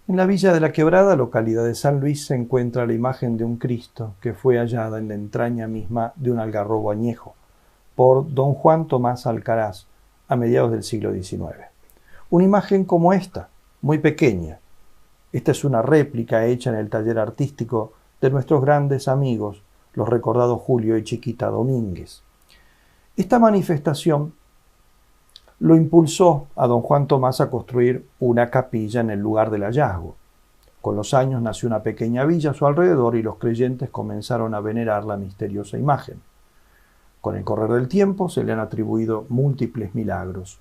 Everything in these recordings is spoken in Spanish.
En la Villa de la Quebrada, localidad de San Luis, se encuentra la imagen de un Cristo que fue hallada en la entraña misma de un algarrobo añejo por don Juan Tomás Alcaraz a mediados del siglo XIX. Una imagen como esta, muy pequeña. Esta es una réplica hecha en el taller artístico de nuestros grandes amigos, los recordados Julio y Chiquita Domínguez. Esta manifestación lo impulsó a don Juan Tomás a construir una capilla en el lugar del hallazgo. Con los años nació una pequeña villa a su alrededor y los creyentes comenzaron a venerar la misteriosa imagen. Con el correr del tiempo se le han atribuido múltiples milagros.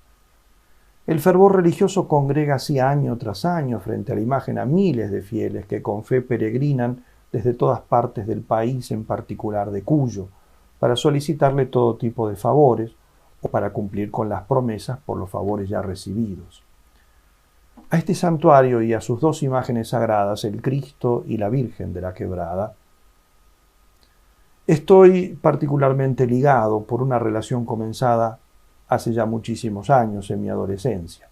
El fervor religioso congrega así año tras año frente a la imagen a miles de fieles que con fe peregrinan desde todas partes del país, en particular de Cuyo, para solicitarle todo tipo de favores o para cumplir con las promesas por los favores ya recibidos. A este santuario y a sus dos imágenes sagradas, el Cristo y la Virgen de la Quebrada, estoy particularmente ligado por una relación comenzada hace ya muchísimos años en mi adolescencia.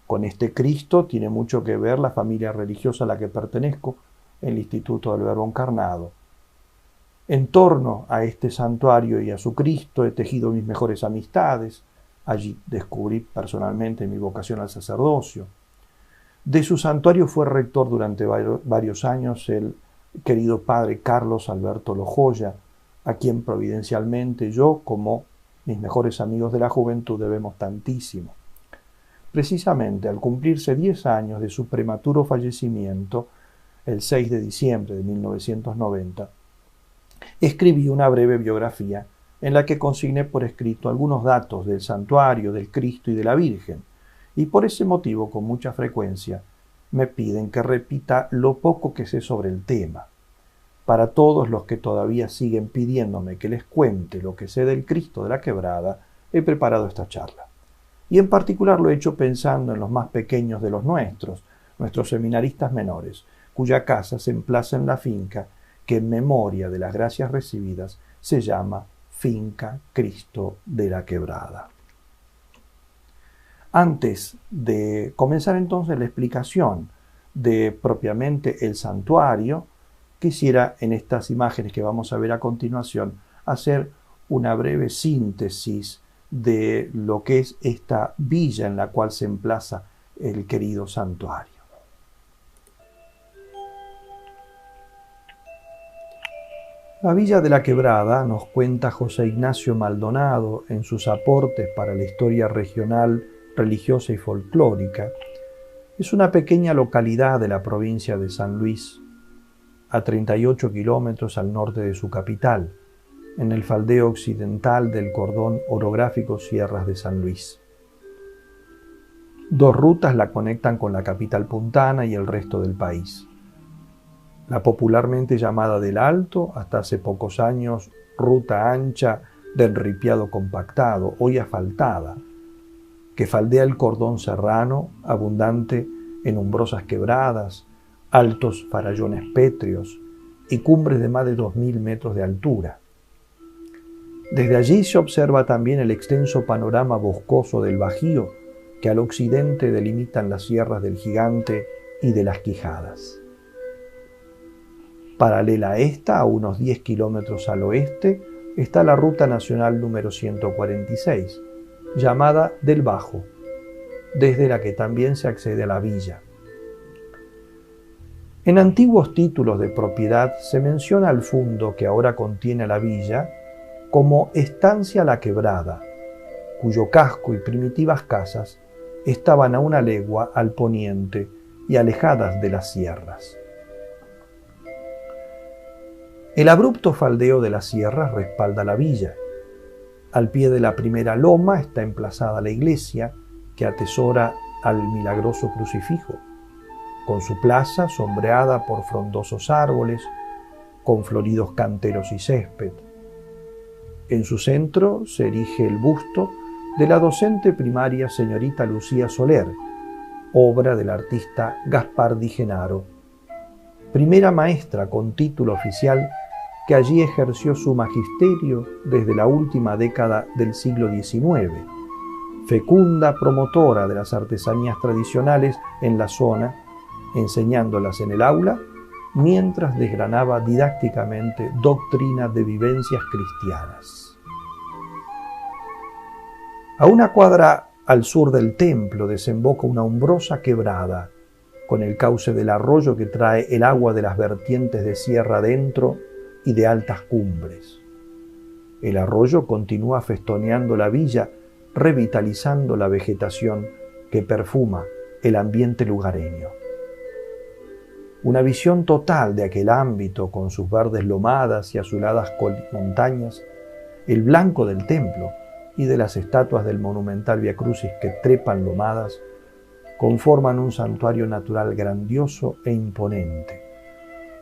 Con este Cristo tiene mucho que ver la familia religiosa a la que pertenezco, el Instituto del Verbo Encarnado. En torno a este santuario y a su Cristo he tejido mis mejores amistades. Allí descubrí personalmente mi vocación al sacerdocio. De su santuario fue rector durante varios años el querido padre Carlos Alberto Lojoya, a quien providencialmente yo, como mis mejores amigos de la juventud, debemos tantísimo. Precisamente al cumplirse 10 años de su prematuro fallecimiento, el 6 de diciembre de 1990, escribí una breve biografía en la que consigné por escrito algunos datos del santuario, del Cristo y de la Virgen, y por ese motivo con mucha frecuencia me piden que repita lo poco que sé sobre el tema. Para todos los que todavía siguen pidiéndome que les cuente lo que sé del Cristo de la Quebrada, he preparado esta charla. Y en particular lo he hecho pensando en los más pequeños de los nuestros seminaristas menores, cuya casa se emplaza en la finca que en memoria de las gracias recibidas se llama Finca Cristo de la Quebrada. Antes de comenzar entonces la explicación de propiamente el santuario, quisiera en estas imágenes que vamos a ver a continuación hacer una breve síntesis de lo que es esta villa en la cual se emplaza el querido santuario. La Villa de la Quebrada, nos cuenta José Ignacio Maldonado en sus aportes para la historia regional, religiosa y folclórica, es una pequeña localidad de la provincia de San Luis, a 38 kilómetros al norte de su capital, en el faldeo occidental del cordón orográfico Sierras de San Luis. Dos rutas la conectan con la capital puntana y el resto del país. La popularmente llamada del Alto, hasta hace pocos años ruta ancha del ripiado compactado, hoy asfaltada, que faldea el cordón serrano, abundante en umbrosas quebradas, altos farallones pétreos y cumbres de más de 2000 metros de altura. Desde allí se observa también el extenso panorama boscoso del Bajío, que al occidente delimitan las sierras del Gigante y de las Quijadas. Paralela a esta, a unos 10 kilómetros al oeste, está la ruta nacional número 146, llamada del Bajo, desde la que también se accede a la villa. En antiguos títulos de propiedad se menciona al fundo que ahora contiene la villa como Estancia La Quebrada, cuyo casco y primitivas casas estaban a una legua al poniente y alejadas de las sierras. El abrupto faldeo de las sierras respalda la villa. Al pie de la primera loma está emplazada la iglesia que atesora al milagroso crucifijo, con su plaza sombreada por frondosos árboles, con floridos canteros y césped. En su centro se erige el busto de la docente primaria señorita Lucía Soler, obra del artista Gaspar Di Genaro, primera maestra con título oficial que allí ejerció su magisterio desde la última década del siglo XIX, fecunda promotora de las artesanías tradicionales en la zona enseñándolas en el aula, mientras desgranaba didácticamente doctrina de vivencias cristianas. A una cuadra al sur del templo desemboca una umbrosa quebrada, con el cauce del arroyo que trae el agua de las vertientes de sierra adentro y de altas cumbres. El arroyo continúa festoneando la villa, revitalizando la vegetación que perfuma el ambiente lugareño. Una visión total de aquel ámbito con sus verdes lomadas y azuladas montañas, el blanco del templo y de las estatuas del monumental Vía Crucis que trepan lomadas, conforman un santuario natural grandioso e imponente,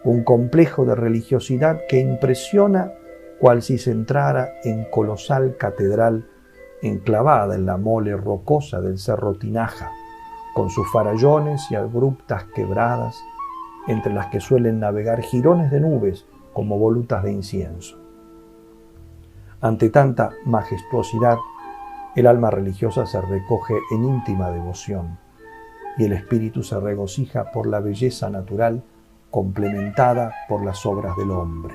un complejo de religiosidad que impresiona cual si se entrara en colosal catedral enclavada en la mole rocosa del Cerro Tinaja, con sus farallones y abruptas quebradas, entre las que suelen navegar jirones de nubes como volutas de incienso. Ante tanta majestuosidad, el alma religiosa se recoge en íntima devoción y el espíritu se regocija por la belleza natural complementada por las obras del hombre.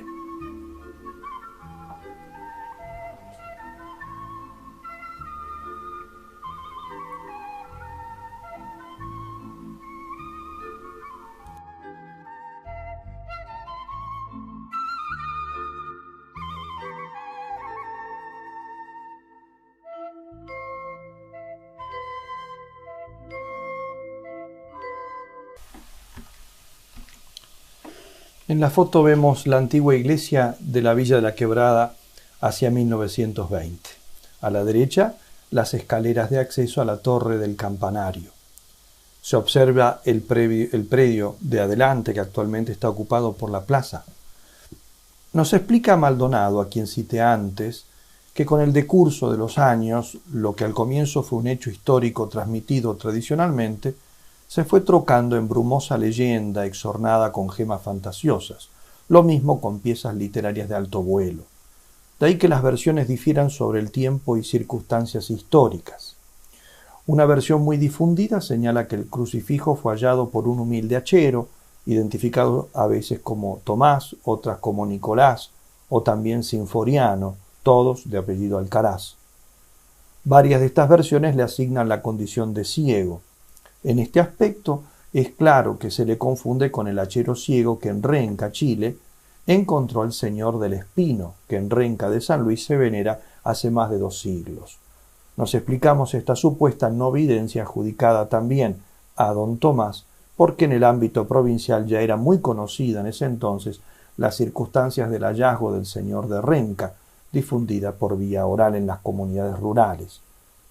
En la foto vemos la antigua iglesia de la Villa de la Quebrada hacia 1920. A la derecha, las escaleras de acceso a la torre del campanario. Se observa el predio de adelante que actualmente está ocupado por la plaza. Nos explica Maldonado, a quien cité antes, que con el decurso de los años, lo que al comienzo fue un hecho histórico transmitido tradicionalmente, se fue trocando en brumosa leyenda exornada con gemas fantasiosas, lo mismo con piezas literarias de alto vuelo. De ahí que las versiones difieran sobre el tiempo y circunstancias históricas. Una versión muy difundida señala que el crucifijo fue hallado por un humilde hachero, identificado a veces como Tomás, otras como Nicolás, o también Sinforiano, todos de apellido Alcaraz. Varias de estas versiones le asignan la condición de ciego. En este aspecto es claro que se le confunde con el hachero ciego que en Renca, Chile, encontró al Señor del Espino, que en Renca de San Luis se venera hace más de 2 siglos. Nos explicamos esta supuesta no evidencia adjudicada también a don Tomás, porque en el ámbito provincial ya era muy conocida en ese entonces las circunstancias del hallazgo del Señor de Renca, difundida por vía oral en las comunidades rurales.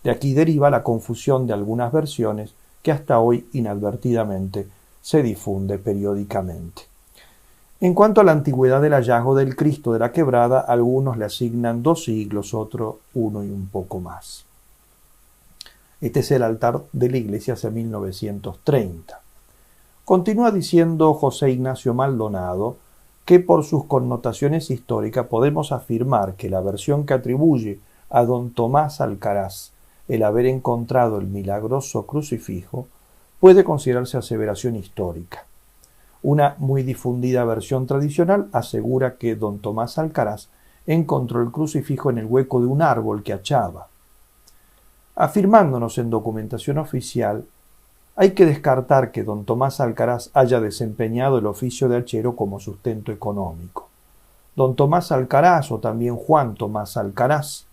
De aquí deriva la confusión de algunas versiones que hasta hoy inadvertidamente se difunde periódicamente. En cuanto a la antigüedad del hallazgo del Cristo de la Quebrada, algunos le asignan 2 siglos, otros 1 y un poco más. Este es el altar de la iglesia hacia 1930. Continúa diciendo José Ignacio Maldonado que por sus connotaciones históricas podemos afirmar que la versión que atribuye a don Tomás Alcaraz el haber encontrado el milagroso crucifijo puede considerarse aseveración histórica. Una muy difundida versión tradicional asegura que don Tomás Alcaraz encontró el crucifijo en el hueco de un árbol que hachaba. Afirmándonos en documentación oficial, hay que descartar que don Tomás Alcaraz haya desempeñado el oficio de hachero como sustento económico. Don Tomás Alcaraz, o también Juan Tomás Alcaraz,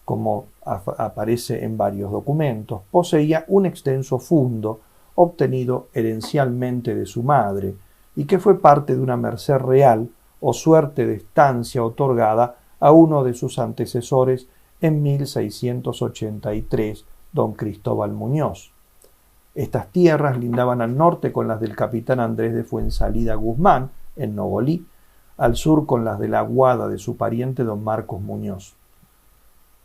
como aparece en varios documentos, poseía un extenso fundo obtenido herencialmente de su madre y que fue parte de una merced real o suerte de estancia otorgada a uno de sus antecesores en 1683, don Cristóbal Muñoz. Estas tierras lindaban al norte con las del capitán Andrés de Fuensalida Guzmán, en Nogolí, al sur con las de la Aguada de su pariente don Marcos Muñoz.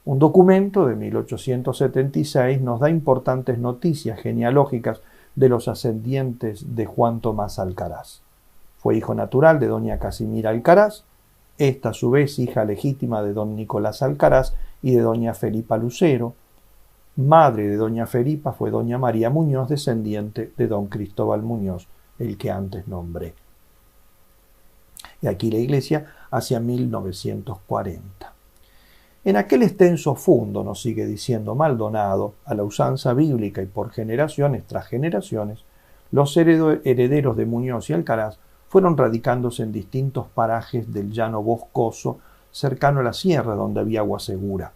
Un documento de 1876 nos da importantes noticias genealógicas de los ascendientes de Juan Tomás Alcaraz. Fue hijo natural de doña Casimira Alcaraz, esta a su vez hija legítima de don Nicolás Alcaraz y de doña Felipa Lucero. Madre de doña Felipa fue doña María Muñoz, descendiente de don Cristóbal Muñoz, el que antes nombré. Y aquí la iglesia hacia 1940. En aquel extenso fundo, nos sigue diciendo Maldonado, a la usanza bíblica y por generaciones tras generaciones, los herederos de Muñoz y Alcaraz fueron radicándose en distintos parajes del llano boscoso cercano a la sierra donde había agua segura.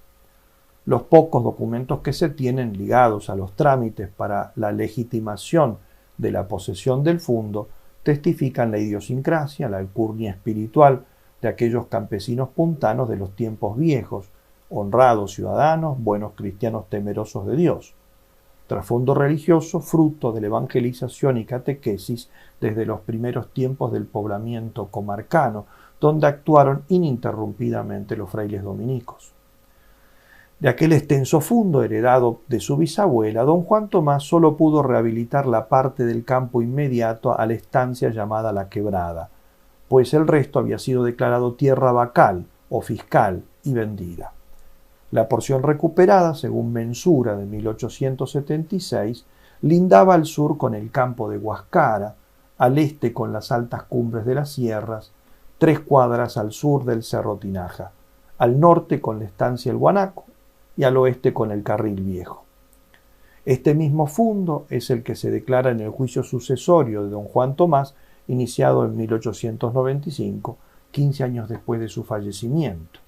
Los pocos documentos que se tienen ligados a los trámites para la legitimación de la posesión del fundo testifican la idiosincrasia, la alcurnia espiritual de aquellos campesinos puntanos de los tiempos viejos, honrados ciudadanos, buenos cristianos temerosos de Dios. Trasfondo religioso fruto de la evangelización y catequesis desde los primeros tiempos del poblamiento comarcano, donde actuaron ininterrumpidamente los frailes dominicos. De aquel extenso fundo heredado de su bisabuela, don Juan Tomás solo pudo rehabilitar la parte del campo inmediato a la estancia llamada La Quebrada, pues el resto había sido declarado tierra vacal o fiscal y vendida. La porción recuperada, según mensura de 1876, lindaba al sur con el campo de Huascara, al este con las altas cumbres de las sierras, 3 cuadras al sur del Cerro Tinaja, al norte con la estancia El Guanaco y al oeste con el Carril Viejo. Este mismo fundo es el que se declara en el juicio sucesorio de don Juan Tomás, iniciado en 1895, 15 años después de su fallecimiento.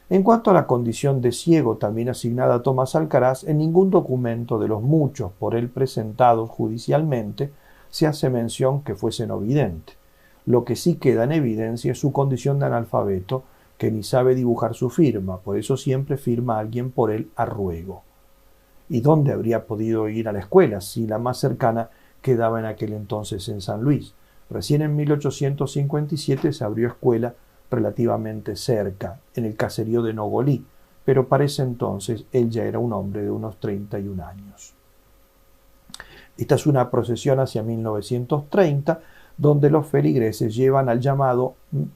En cuanto a la condición de ciego también asignada a Tomás Alcaraz, en ningún documento de los muchos por él presentados judicialmente se hace mención que fuese no vidente. Lo que sí queda en evidencia es su condición de analfabeto, que ni sabe dibujar su firma, por eso siempre firma a alguien por él a ruego. ¿Y dónde habría podido ir a la escuela si la más cercana quedaba en aquel entonces en San Luis? Recién en 1857 se abrió escuela relativamente cerca, en el caserío de Nogolí, pero para ese entonces él ya era un hombre de unos 31 años. Esta es una procesión hacia 1930, donde los feligreses llevan al llamado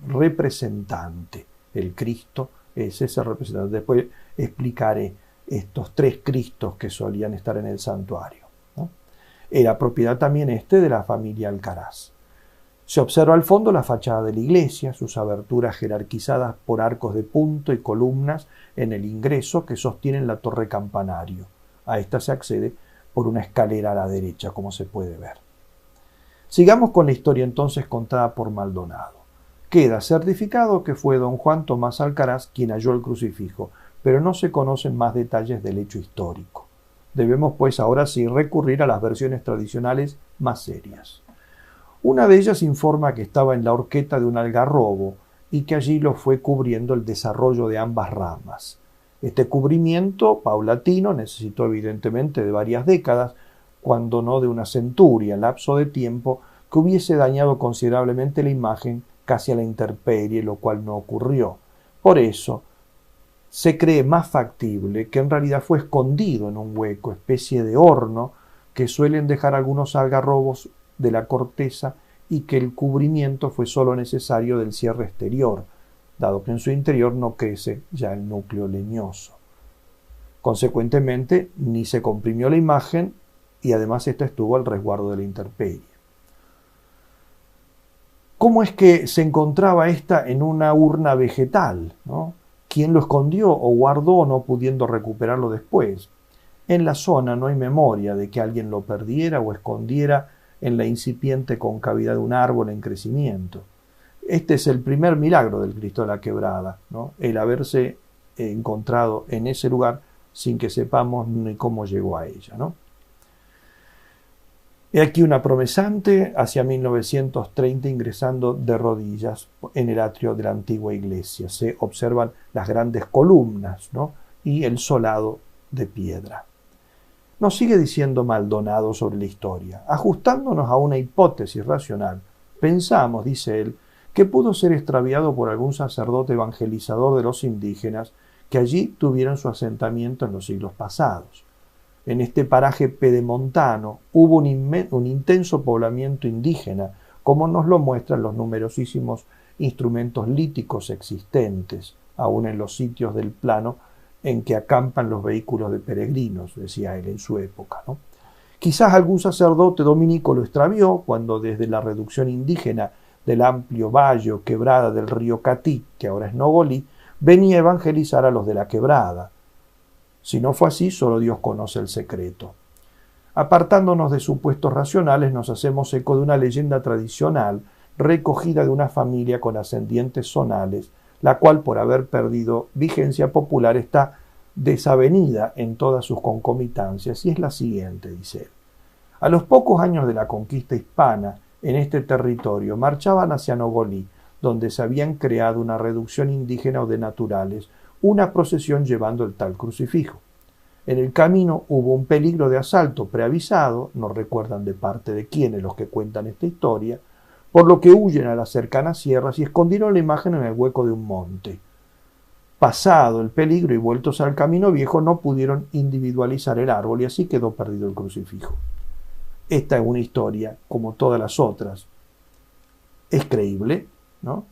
representante. El Cristo es ese representante. Después explicaré estos 3 Cristos que solían estar en el santuario, ¿no? Era propiedad también de la familia Alcaraz. Se observa al fondo la fachada de la iglesia, sus aberturas jerarquizadas por arcos de punto y columnas en el ingreso que sostienen la torre campanario. A esta se accede por una escalera a la derecha, como se puede ver. Sigamos con la historia entonces contada por Maldonado. Queda certificado que fue don Juan Tomás Alcaraz quien halló el crucifijo, pero no se conocen más detalles del hecho histórico. Debemos pues ahora sí recurrir a las versiones tradicionales más serias. Una de ellas informa que estaba en la horqueta de un algarrobo y que allí lo fue cubriendo el desarrollo de ambas ramas. Este cubrimiento paulatino necesitó evidentemente de varias décadas, cuando no de una centuria, lapso de tiempo que hubiese dañado considerablemente la imagen casi a la intemperie, lo cual no ocurrió. Por eso, se cree más factible que en realidad fue escondido en un hueco, especie de horno, que suelen dejar algunos algarrobos de la corteza y que el cubrimiento fue solo necesario del cierre exterior, dado que en su interior no crece ya el núcleo leñoso. Consecuentemente, ni se comprimió la imagen y además ésta estuvo al resguardo de la intemperie. ¿Cómo es que se encontraba esta en una urna vegetal, ¿no? ¿Quién lo escondió o guardó no pudiendo recuperarlo después? En la zona no hay memoria de que alguien lo perdiera o escondiera en la incipiente concavidad de un árbol en crecimiento. Este es el primer milagro del Cristo de la Quebrada, ¿no? El haberse encontrado en ese lugar sin que sepamos ni cómo llegó a ella, ¿no? He aquí una promesante hacia 1930 ingresando de rodillas en el atrio de la antigua iglesia. Se observan las grandes columnas, ¿no? Y el solado de piedra. Nos sigue diciendo Maldonado sobre la historia. Ajustándonos a una hipótesis racional, pensamos, dice él, que pudo ser extraviado por algún sacerdote evangelizador de los indígenas que allí tuvieron su asentamiento en los siglos pasados. En este paraje pedemontano hubo un intenso poblamiento indígena, como nos lo muestran los numerosísimos instrumentos líticos existentes, aún en los sitios del plano en que acampan los vehículos de peregrinos, decía él en su época, ¿no? Quizás algún sacerdote dominico lo extravió cuando desde la reducción indígena del amplio valle o quebrada del río Catí, que ahora es Nogolí, venía a evangelizar a los de la quebrada. Si no fue así, solo Dios conoce el secreto. Apartándonos de supuestos racionales, nos hacemos eco de una leyenda tradicional recogida de una familia con ascendientes zonales, la cual, por haber perdido vigencia popular, está desavenida en todas sus concomitancias, y es la siguiente, dice él. A los pocos años de la conquista hispana en este territorio, marchaban hacia Nogolí, donde se habían creado una reducción indígena o de naturales, una procesión llevando el tal crucifijo. En el camino hubo un peligro de asalto preavisado, no recuerdan de parte de quiénes los que cuentan esta historia, por lo que huyen a las cercanas sierras y escondieron la imagen en el hueco de un monte. Pasado el peligro y vueltos al camino viejo, no pudieron individualizar el árbol y así quedó perdido el crucifijo. Esta es una historia, como todas las otras. Es creíble, ¿no?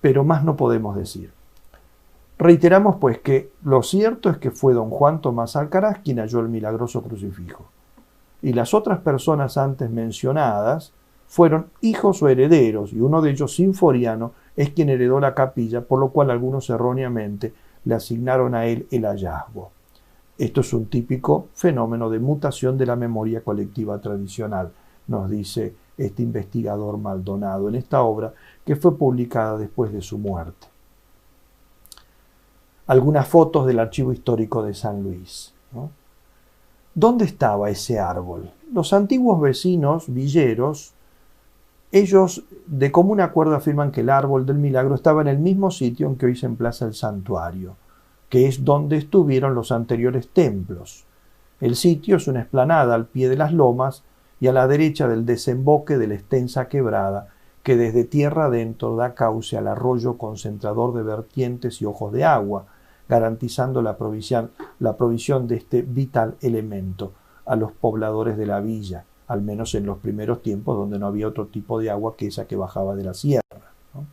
Pero más no podemos decir. Reiteramos, pues, que lo cierto es que fue don Juan Tomás Alcaraz quien halló el milagroso crucifijo. Y las otras personas antes mencionadas fueron hijos o herederos, y uno de ellos, Sinforiano, es quien heredó la capilla, por lo cual algunos erróneamente le asignaron a él el hallazgo. Esto es un típico fenómeno de mutación de la memoria colectiva tradicional, nos dice este investigador Maldonado en esta obra que fue publicada después de su muerte. Algunas fotos del Archivo Histórico de San Luis, ¿no? ¿Dónde estaba ese árbol? Los antiguos vecinos villeros, ellos de común acuerdo afirman que el árbol del milagro estaba en el mismo sitio en que hoy se emplaza el santuario, que es donde estuvieron los anteriores templos. El sitio es una explanada al pie de las lomas y a la derecha del desemboque de la extensa quebrada que desde tierra adentro da cauce al arroyo concentrador de vertientes y ojos de agua, garantizando la provisión de este vital elemento a los pobladores de la villa, al menos en los primeros tiempos donde no había otro tipo de agua que esa que bajaba de la sierra, ¿no?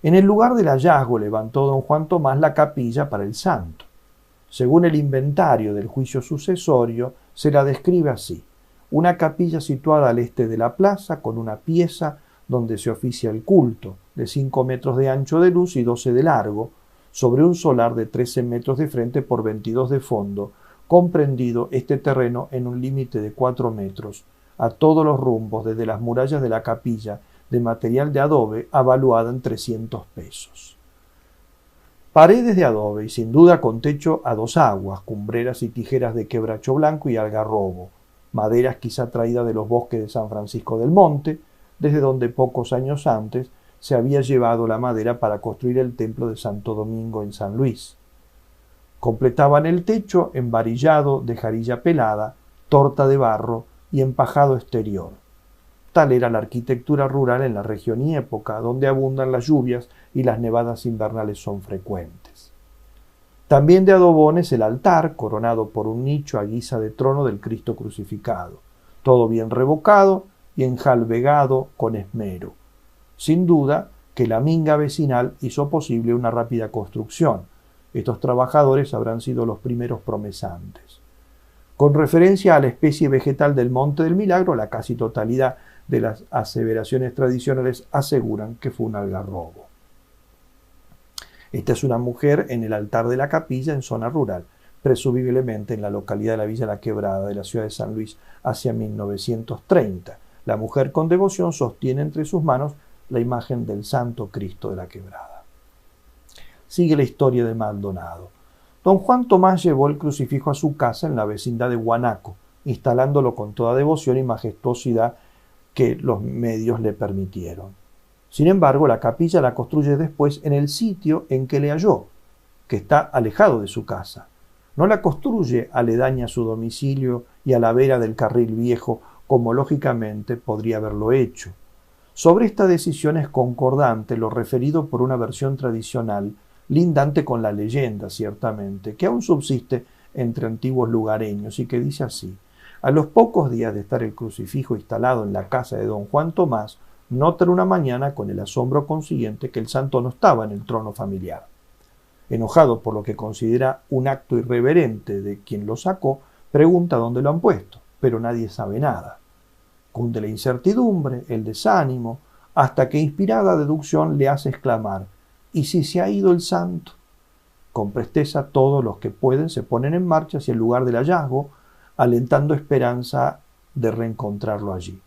En el lugar del hallazgo levantó don Juan Tomás la capilla para el santo. Según el inventario del juicio sucesorio, se la describe así: una capilla situada al este de la plaza, con una pieza donde se oficia el culto, de 5 metros de ancho de luz y 12 de largo, sobre un solar de 13 metros de frente por 22 de fondo, comprendido este terreno en un límite de 4 metros, a todos los rumbos desde las murallas de la capilla, de material de adobe, avaluada en 300 pesos. Paredes de adobe y sin duda con techo a 2 aguas, cumbreras y tijeras de quebracho blanco y algarrobo, maderas quizá traídas de los bosques de San Francisco del Monte, desde donde pocos años antes se había llevado la madera para construir el templo de Santo Domingo en San Luis. Completaban el techo embarillado de jarilla pelada, torta de barro y empajado exterior. Tal era la arquitectura rural en la región y época, donde abundan las lluvias y las nevadas invernales son frecuentes. También de adobones el altar, coronado por un nicho a guisa de trono del Cristo crucificado, todo bien revocado y enjalbegado con esmero. Sin duda que la minga vecinal hizo posible una rápida construcción. Estos trabajadores habrán sido los primeros promesantes. Con referencia a la especie vegetal del Monte del Milagro, la casi totalidad de las aseveraciones tradicionales aseguran que fue un algarrobo. Esta es una mujer en el altar de la capilla en zona rural, presumiblemente en la localidad de la Villa La Quebrada de la ciudad de San Luis hacia 1930. La mujer con devoción sostiene entre sus manos la imagen del Santo Cristo de la Quebrada. Sigue la historia de Maldonado. Don Juan Tomás llevó el crucifijo a su casa en la vecindad de Guanaco, instalándolo con toda devoción y majestuosidad que los medios le permitieron. Sin embargo, la capilla la construye después en el sitio en que le halló, que está alejado de su casa. No la construye aledaña a su domicilio y a la vera del carril viejo, como lógicamente podría haberlo hecho. Sobre esta decisión es concordante lo referido por una versión tradicional, lindante con la leyenda, ciertamente, que aún subsiste entre antiguos lugareños y que dice así: a los pocos días de estar el crucifijo instalado en la casa de don Juan Tomás, notan una mañana con el asombro consiguiente que el santo no estaba en el trono familiar. Enojado por lo que considera un acto irreverente de quien lo sacó, pregunta dónde lo han puesto. pero nadie sabe nada. Cunde la incertidumbre, el desánimo, hasta que inspirada deducción le hace exclamar: ¿y si se ha ido el santo? Con presteza todos los que pueden se ponen en marcha hacia el lugar del hallazgo, alentando esperanza de reencontrarlo allí.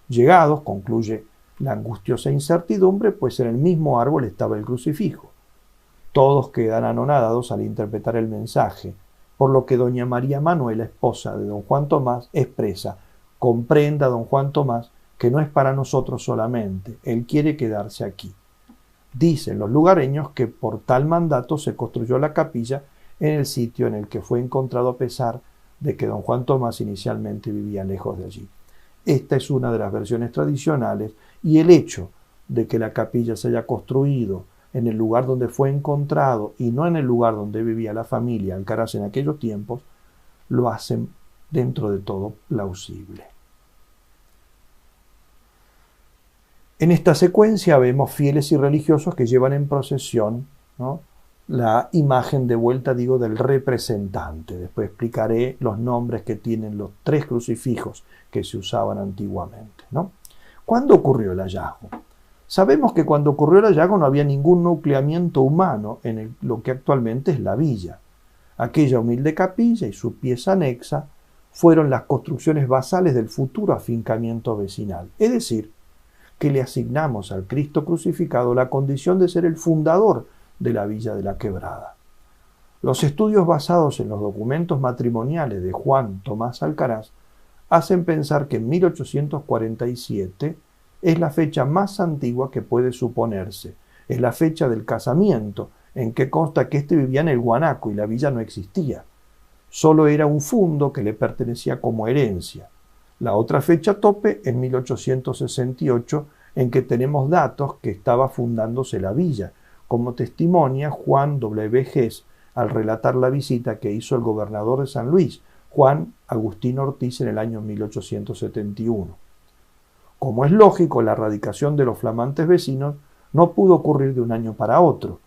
Llegados, concluye la angustiosa incertidumbre, pues en el mismo árbol estaba el crucifijo. Todos quedan anonadados al interpretar el mensaje, por lo que doña María Manuela, esposa de don Juan Tomás, expresa: comprenda, don Juan Tomás, que no es para nosotros solamente, él quiere quedarse aquí. Dicen los lugareños que por tal mandato se construyó la capilla en el sitio en el que fue encontrado, a pesar de que don Juan Tomás inicialmente vivía lejos de allí. Esta es una de las versiones tradicionales, y el hecho de que la capilla se haya construido en el lugar donde fue encontrado y no en el lugar donde vivía la familia Alcaraz en aquellos tiempos, lo hacen dentro de todo plausible. En esta secuencia vemos fieles y religiosos que llevan en procesión, ¿no?, la imagen de vuelta, del representante. Después explicaré los nombres que tienen los 3 crucifijos que se usaban antiguamente, ¿no? ¿Cuándo ocurrió el hallazgo? Sabemos que cuando ocurrió el hallazgo no había ningún nucleamiento humano en lo que actualmente es la villa. Aquella humilde capilla y su pieza anexa fueron las construcciones basales del futuro afincamiento vecinal. Es decir, que le asignamos al Cristo crucificado la condición de ser el fundador de la villa de la Quebrada. Los estudios basados en los documentos matrimoniales de Juan Tomás Alcaraz hacen pensar que en 1847 es la fecha más antigua que puede suponerse. Es la fecha del casamiento, en que consta que éste vivía en el Guanaco y la villa no existía. Solo era un fundo que le pertenecía como herencia. La otra fecha tope en 1868, en que tenemos datos que estaba fundándose la villa, como testimonia Juan W. Gess al relatar la visita que hizo el gobernador de San Luis, Juan Agustín Ortiz, en el año 1871. Como es lógico, la radicación de los flamantes vecinos no pudo ocurrir de un año para otro.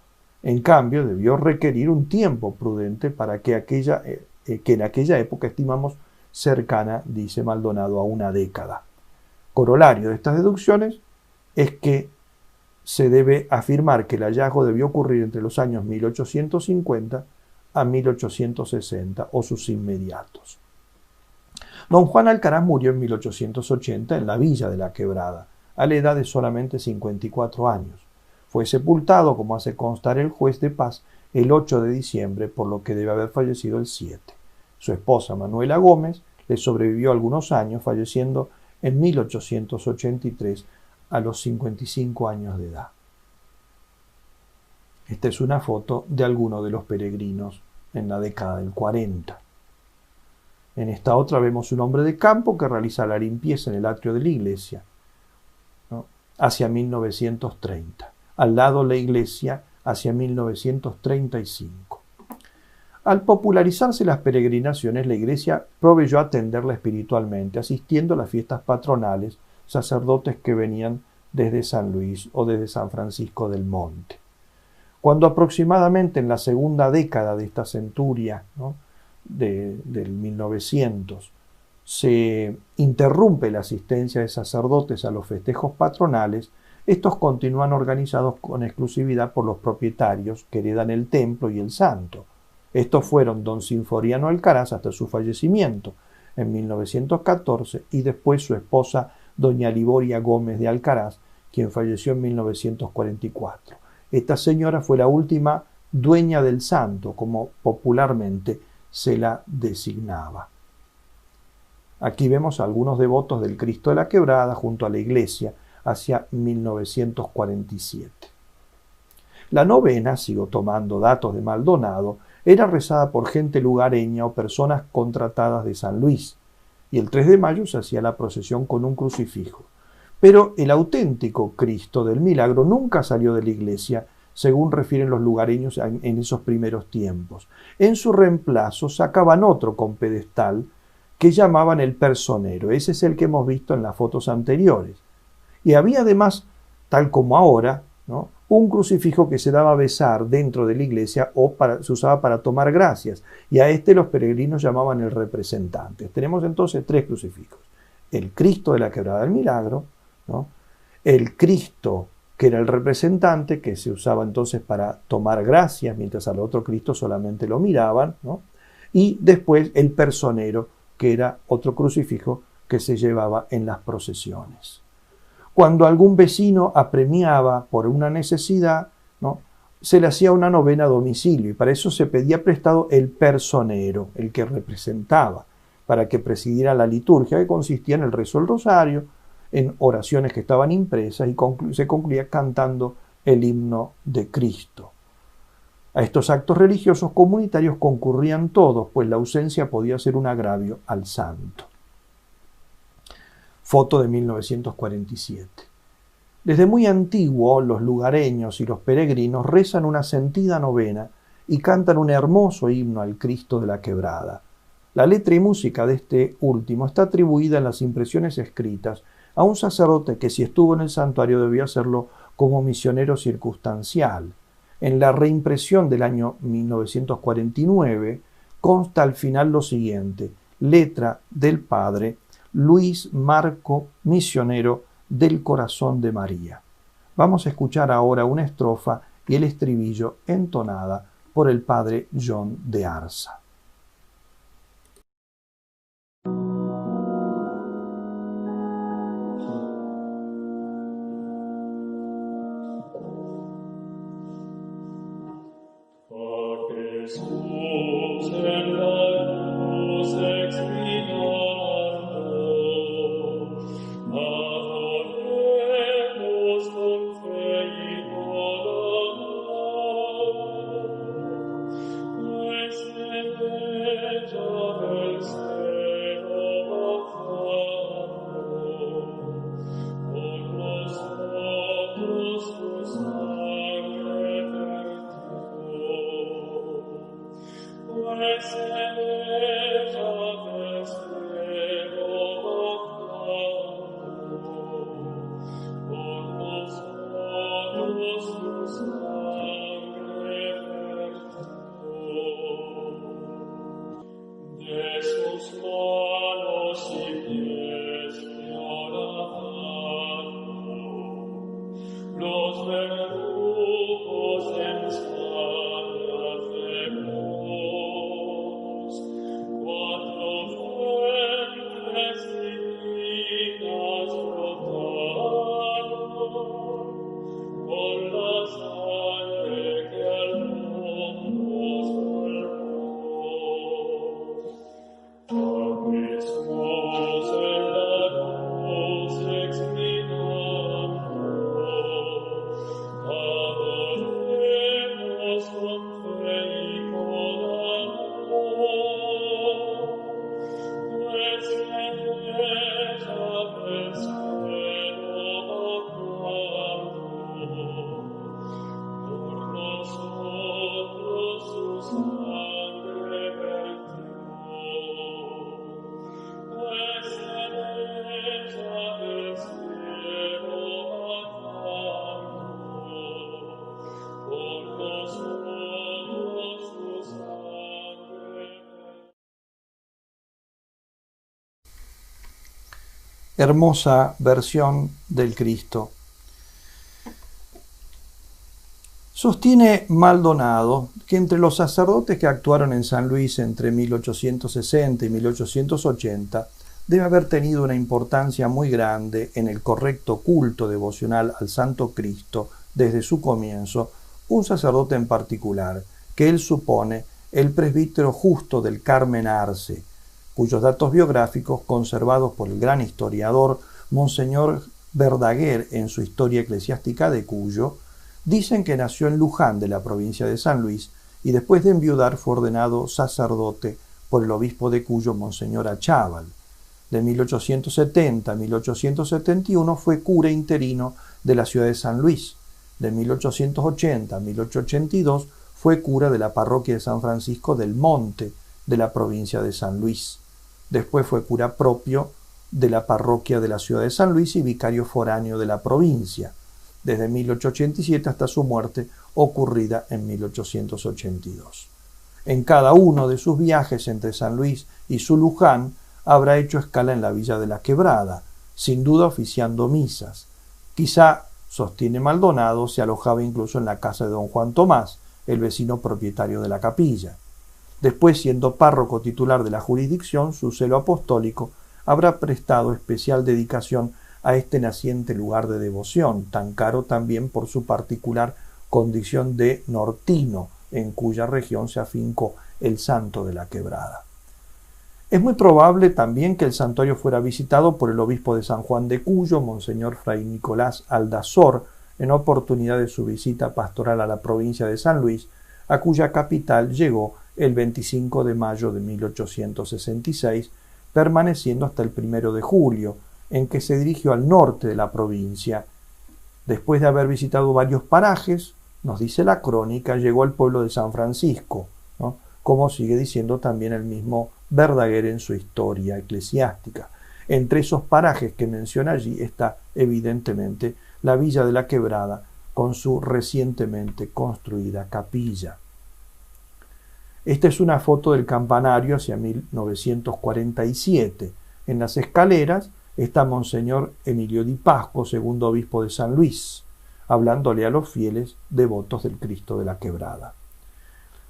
En cambio, debió requerir un tiempo prudente para que en aquella época estimamos cercana, dice Maldonado, a una década. Corolario de estas deducciones es que se debe afirmar que el hallazgo debió ocurrir entre los años 1850 a 1860 o sus inmediatos. Don Juan Alcaraz murió en 1880 en la villa de la Quebrada, a la edad de solamente 54 años. Fue sepultado, como hace constar el juez de paz, el 8 de diciembre, por lo que debe haber fallecido el 7. Su esposa Manuela Gómez le sobrevivió algunos años, falleciendo en 1883 a los 55 años de edad. Esta es una foto de alguno de los peregrinos en la década del 40. En esta otra vemos un hombre de campo que realiza la limpieza en el atrio de la iglesia, ¿no?, hacia 1930. Al lado la iglesia hacia 1935. Al popularizarse las peregrinaciones, la iglesia proveyó a atenderla espiritualmente, asistiendo a las fiestas patronales, sacerdotes que venían desde San Luis o desde San Francisco del Monte. Cuando aproximadamente en la segunda década de esta centuria, ¿no?, del 1900, se interrumpe la asistencia de sacerdotes a los festejos patronales, estos continúan organizados con exclusividad por los propietarios que heredan el templo y el santo. Estos fueron don Sinforiano Alcaraz hasta su fallecimiento en 1914 y después su esposa doña Liboria Gómez de Alcaraz, quien falleció en 1944. Esta señora fue la última dueña del santo, como popularmente se la designaba. Aquí vemos a algunos devotos del Cristo de la Quebrada junto a la iglesia hacia 1947. La novena, sigo tomando datos de Maldonado, era rezada por gente lugareña o personas contratadas de San Luis, y el 3 de mayo se hacía la procesión con un crucifijo. Pero el auténtico Cristo del Milagro nunca salió de la iglesia, según refieren los lugareños en esos primeros tiempos. En su reemplazo sacaban otro con pedestal que llamaban el personero. Ese es el que hemos visto en las fotos anteriores. Y había además, tal como ahora, ¿no?, un crucifijo que se daba a besar dentro de la iglesia o se usaba para tomar gracias, y a este los peregrinos llamaban el representante. Tenemos entonces 3 crucifijos: el Cristo de la Quebrada del Milagro, ¿no?, el Cristo que era el representante, que se usaba entonces para tomar gracias, mientras al otro Cristo solamente lo miraban, ¿no?, y después el personero, que era otro crucifijo que se llevaba en las procesiones. Cuando algún vecino apremiaba por una necesidad, ¿no?, se le hacía una novena a domicilio, y para eso se pedía prestado el personero, el que representaba, para que presidiera la liturgia, que consistía en el rezo del rosario, en oraciones que estaban impresas, y se concluía cantando el himno de Cristo. A estos actos religiosos comunitarios concurrían todos, pues la ausencia podía ser un agravio al santo. Foto de 1947. Desde muy antiguo, los lugareños y los peregrinos rezan una sentida novena y cantan un hermoso himno al Cristo de la Quebrada. La letra y música de este último está atribuida en las impresiones escritas a un sacerdote que, si estuvo en el santuario, debió hacerlo como misionero circunstancial. En la reimpresión del año 1949 consta al final lo siguiente: letra del padre Luis Marco, misionero del Corazón de María. Vamos a escuchar ahora una estrofa y el estribillo entonada por el padre John de Arza. Hermosa versión del Cristo. Sostiene Maldonado que entre los sacerdotes que actuaron en San Luis entre 1860 y 1880 debe haber tenido una importancia muy grande en el correcto culto devocional al Santo Cristo desde su comienzo, un sacerdote en particular, que él supone el presbítero Justo del Carmen Arce, cuyos datos biográficos, conservados por el gran historiador Monseñor Verdaguer en su Historia Eclesiástica de Cuyo, dicen que nació en Luján de la provincia de San Luis y después de enviudar fue ordenado sacerdote por el obispo de Cuyo, Monseñor Achával. De 1870 a 1871 fue cura interino de la ciudad de San Luis. De 1880 a 1882 fue cura de la parroquia de San Francisco del Monte de la provincia de San Luis. Después fue cura propio de la parroquia de la ciudad de San Luis y vicario foráneo de la provincia. desde 1887 hasta su muerte ocurrida en 1882. En cada uno de sus viajes entre San Luis y Zuluján habrá hecho escala en la villa de la Quebrada, sin duda oficiando misas. Quizá, sostiene Maldonado, se alojaba incluso en la casa de don Juan Tomás, el vecino propietario de la capilla. Después, siendo párroco titular de la jurisdicción, su celo apostólico habrá prestado especial dedicación a este naciente lugar de devoción, tan caro también por su particular condición de nortino, en cuya región se afincó el santo de la Quebrada. Es muy probable también que el santuario fuera visitado por el obispo de San Juan de Cuyo, Monseñor Fray Nicolás Aldazor, en oportunidad de su visita pastoral a la provincia de San Luis, a cuya capital llegó el 25 de mayo de 1866, permaneciendo hasta el 1 de julio, en que se dirigió al norte de la provincia. Después de haber visitado varios parajes, nos dice la crónica, llegó al pueblo de San Francisco, ¿no?, como sigue diciendo también el mismo Verdaguer en su historia eclesiástica. Entre esos parajes que menciona allí está evidentemente la villa de la Quebrada con su recientemente construida capilla. Esta es una foto del campanario hacia 1947. En las escaleras está Monseñor Emilio Di Pasco, segundo obispo de San Luis, hablándole a los fieles devotos del Cristo de la Quebrada.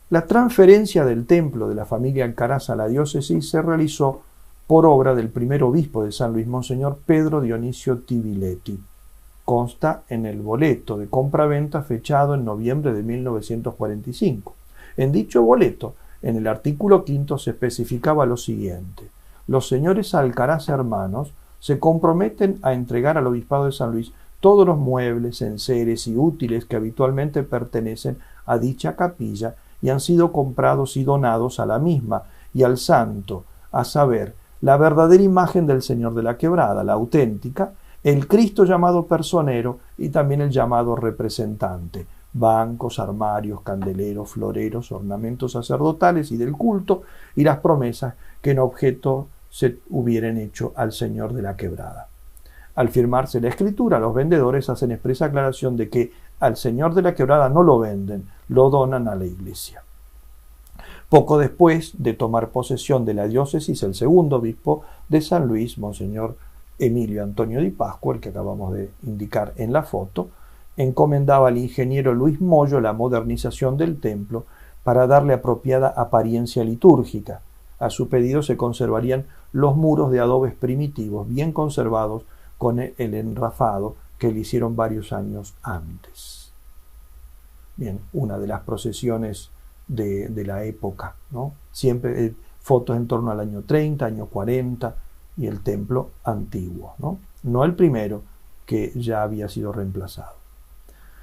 La transferencia del templo de la familia Alcaraz a la diócesis se realizó por obra del primer obispo de San Luis, Monseñor Pedro Dionisio Tibiletti. Consta en el boleto de compra-venta fechado en noviembre de 1945. En dicho boleto, en el artículo 5 se especificaba lo siguiente: los señores Alcaraz hermanos se comprometen a entregar al obispado de San Luis todos los muebles, enseres y útiles que habitualmente pertenecen a dicha capilla y han sido comprados y donados a la misma y al santo, a saber, la verdadera imagen del Señor de la Quebrada, la auténtica, el Cristo llamado personero y también el llamado representante, bancos, armarios, candeleros, floreros, ornamentos sacerdotales y del culto, y las promesas que en objeto se hubieran hecho al Señor de la Quebrada. Al firmarse la escritura, los vendedores hacen expresa aclaración de que al Señor de la Quebrada no lo venden, lo donan a la Iglesia. Poco después de tomar posesión de la diócesis, el segundo obispo de San Luis, Monseñor Emilio Antonio Di Pasco, el que acabamos de indicar en la foto, encomendaba al ingeniero Luis Moyo la modernización del templo para darle apropiada apariencia litúrgica. A su pedido se conservarían los muros de adobes primitivos, bien conservados, con el enrafado que le hicieron varios años antes. Bien, una de las procesiones de la época, ¿no? Siempre fotos en torno al año 30, año 40 y el templo antiguo, ¿no? No el primero, que ya había sido reemplazado.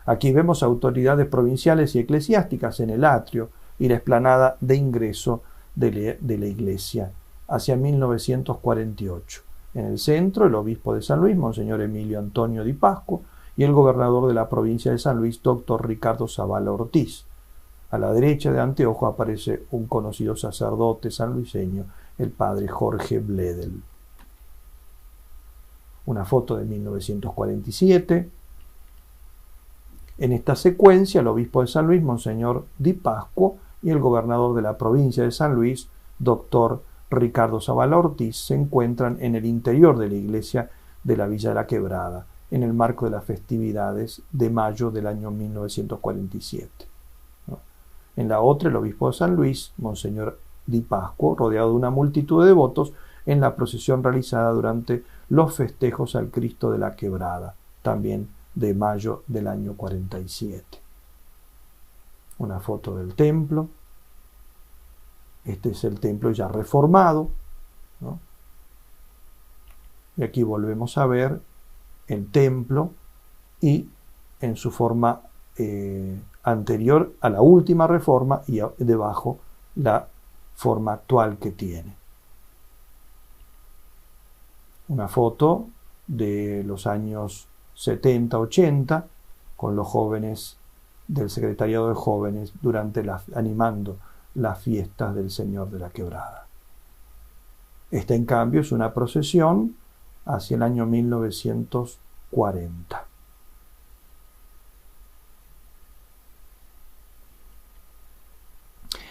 Aquí vemos autoridades provinciales y eclesiásticas en el atrio y la explanada de ingreso de la iglesia hacia 1948. En el centro, el obispo de San Luis, Monseñor Emilio Antonio Di Pasco, y el gobernador de la provincia de San Luis, doctor Ricardo Zavala Ortiz. A la derecha de anteojo aparece un conocido sacerdote sanluiseño, el padre Jorge Bledel. Una foto de 1947. En esta secuencia, el obispo de San Luis, Monseñor Di Pasco, y el gobernador de la provincia de San Luis, doctor Ricardo Zavala Ortiz, se encuentran en el interior de la iglesia de la Villa de la Quebrada, en el marco de las festividades de mayo del año 1947. En la otra, el obispo de San Luis, Monseñor Di Pasco, rodeado de una multitud de devotos, en la procesión realizada durante los festejos al Cristo de la Quebrada, también de mayo del año 47. Una foto del templo. Este es el templo ya reformado, ¿no? Y aquí volvemos a ver el templo y en su forma anterior a la última reforma y debajo la forma actual que tiene. Una foto de los años 70-80 con los jóvenes del secretariado de jóvenes animando las fiestas del Señor de la Quebrada. Esta, en cambio, es una procesión hacia el año 1940.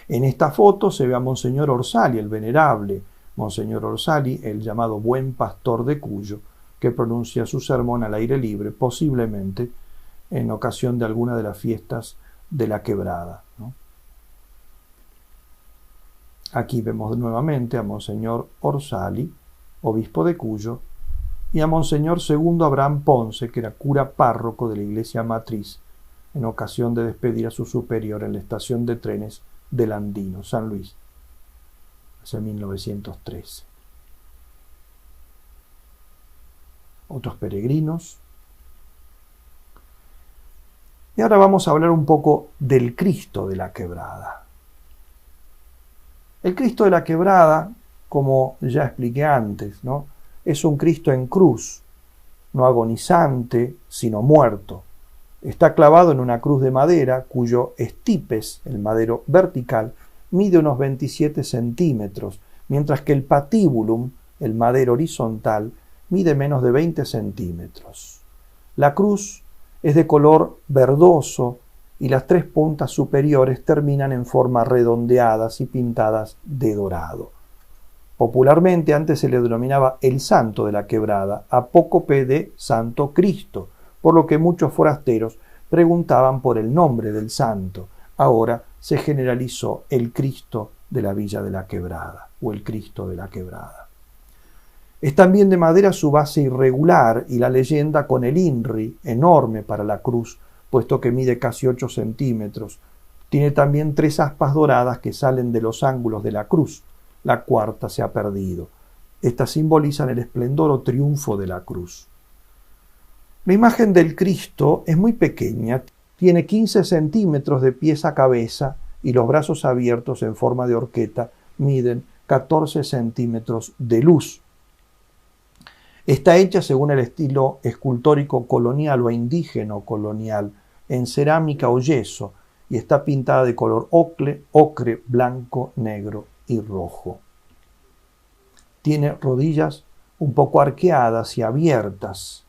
En esta foto se ve a Monseñor Orsali, el venerable Monseñor Orsali, el llamado Buen Pastor de Cuyo, que pronuncia su sermón al aire libre, posiblemente en ocasión de alguna de las fiestas de la Quebrada, ¿no? Aquí vemos nuevamente a Monseñor Orsali, obispo de Cuyo, y a Monseñor Segundo Abraham Ponce, que era cura párroco de la iglesia matriz, en ocasión de despedir a su superior en la estación de trenes del Andino, San Luis, hacia 1913. Otros peregrinos. Y ahora vamos a hablar un poco del Cristo de la Quebrada. El Cristo de la Quebrada, como ya expliqué antes, ¿no?, es un Cristo en cruz, no agonizante, sino muerto. Está clavado en una cruz de madera cuyo estipes, el madero vertical, mide unos 27 centímetros, mientras que el patíbulum, el madero horizontal, mide menos de 20 centímetros. La cruz es de color verdoso y las tres puntas superiores terminan en forma redondeadas y pintadas de dorado. Popularmente antes se le denominaba el Santo de la Quebrada, apócope de Santo Cristo, por lo que muchos forasteros preguntaban por el nombre del santo. Ahora se generalizó el Cristo de la Villa de la Quebrada, o el Cristo de la Quebrada. Es también de madera su base irregular y la leyenda con el INRI, enorme para la cruz, puesto que mide casi 8 centímetros. Tiene también 3 aspas doradas que salen de los ángulos de la cruz. La cuarta se ha perdido. Estas simbolizan el esplendor o triunfo de la cruz. La imagen del Cristo es muy pequeña, tiene 15 centímetros de pies a cabeza y los brazos abiertos en forma de horqueta miden 14 centímetros de luz. Está hecha según el estilo escultórico colonial o indígena colonial, en cerámica o yeso, y está pintada de color ocre, blanco, negro y rojo. Tiene rodillas un poco arqueadas y abiertas.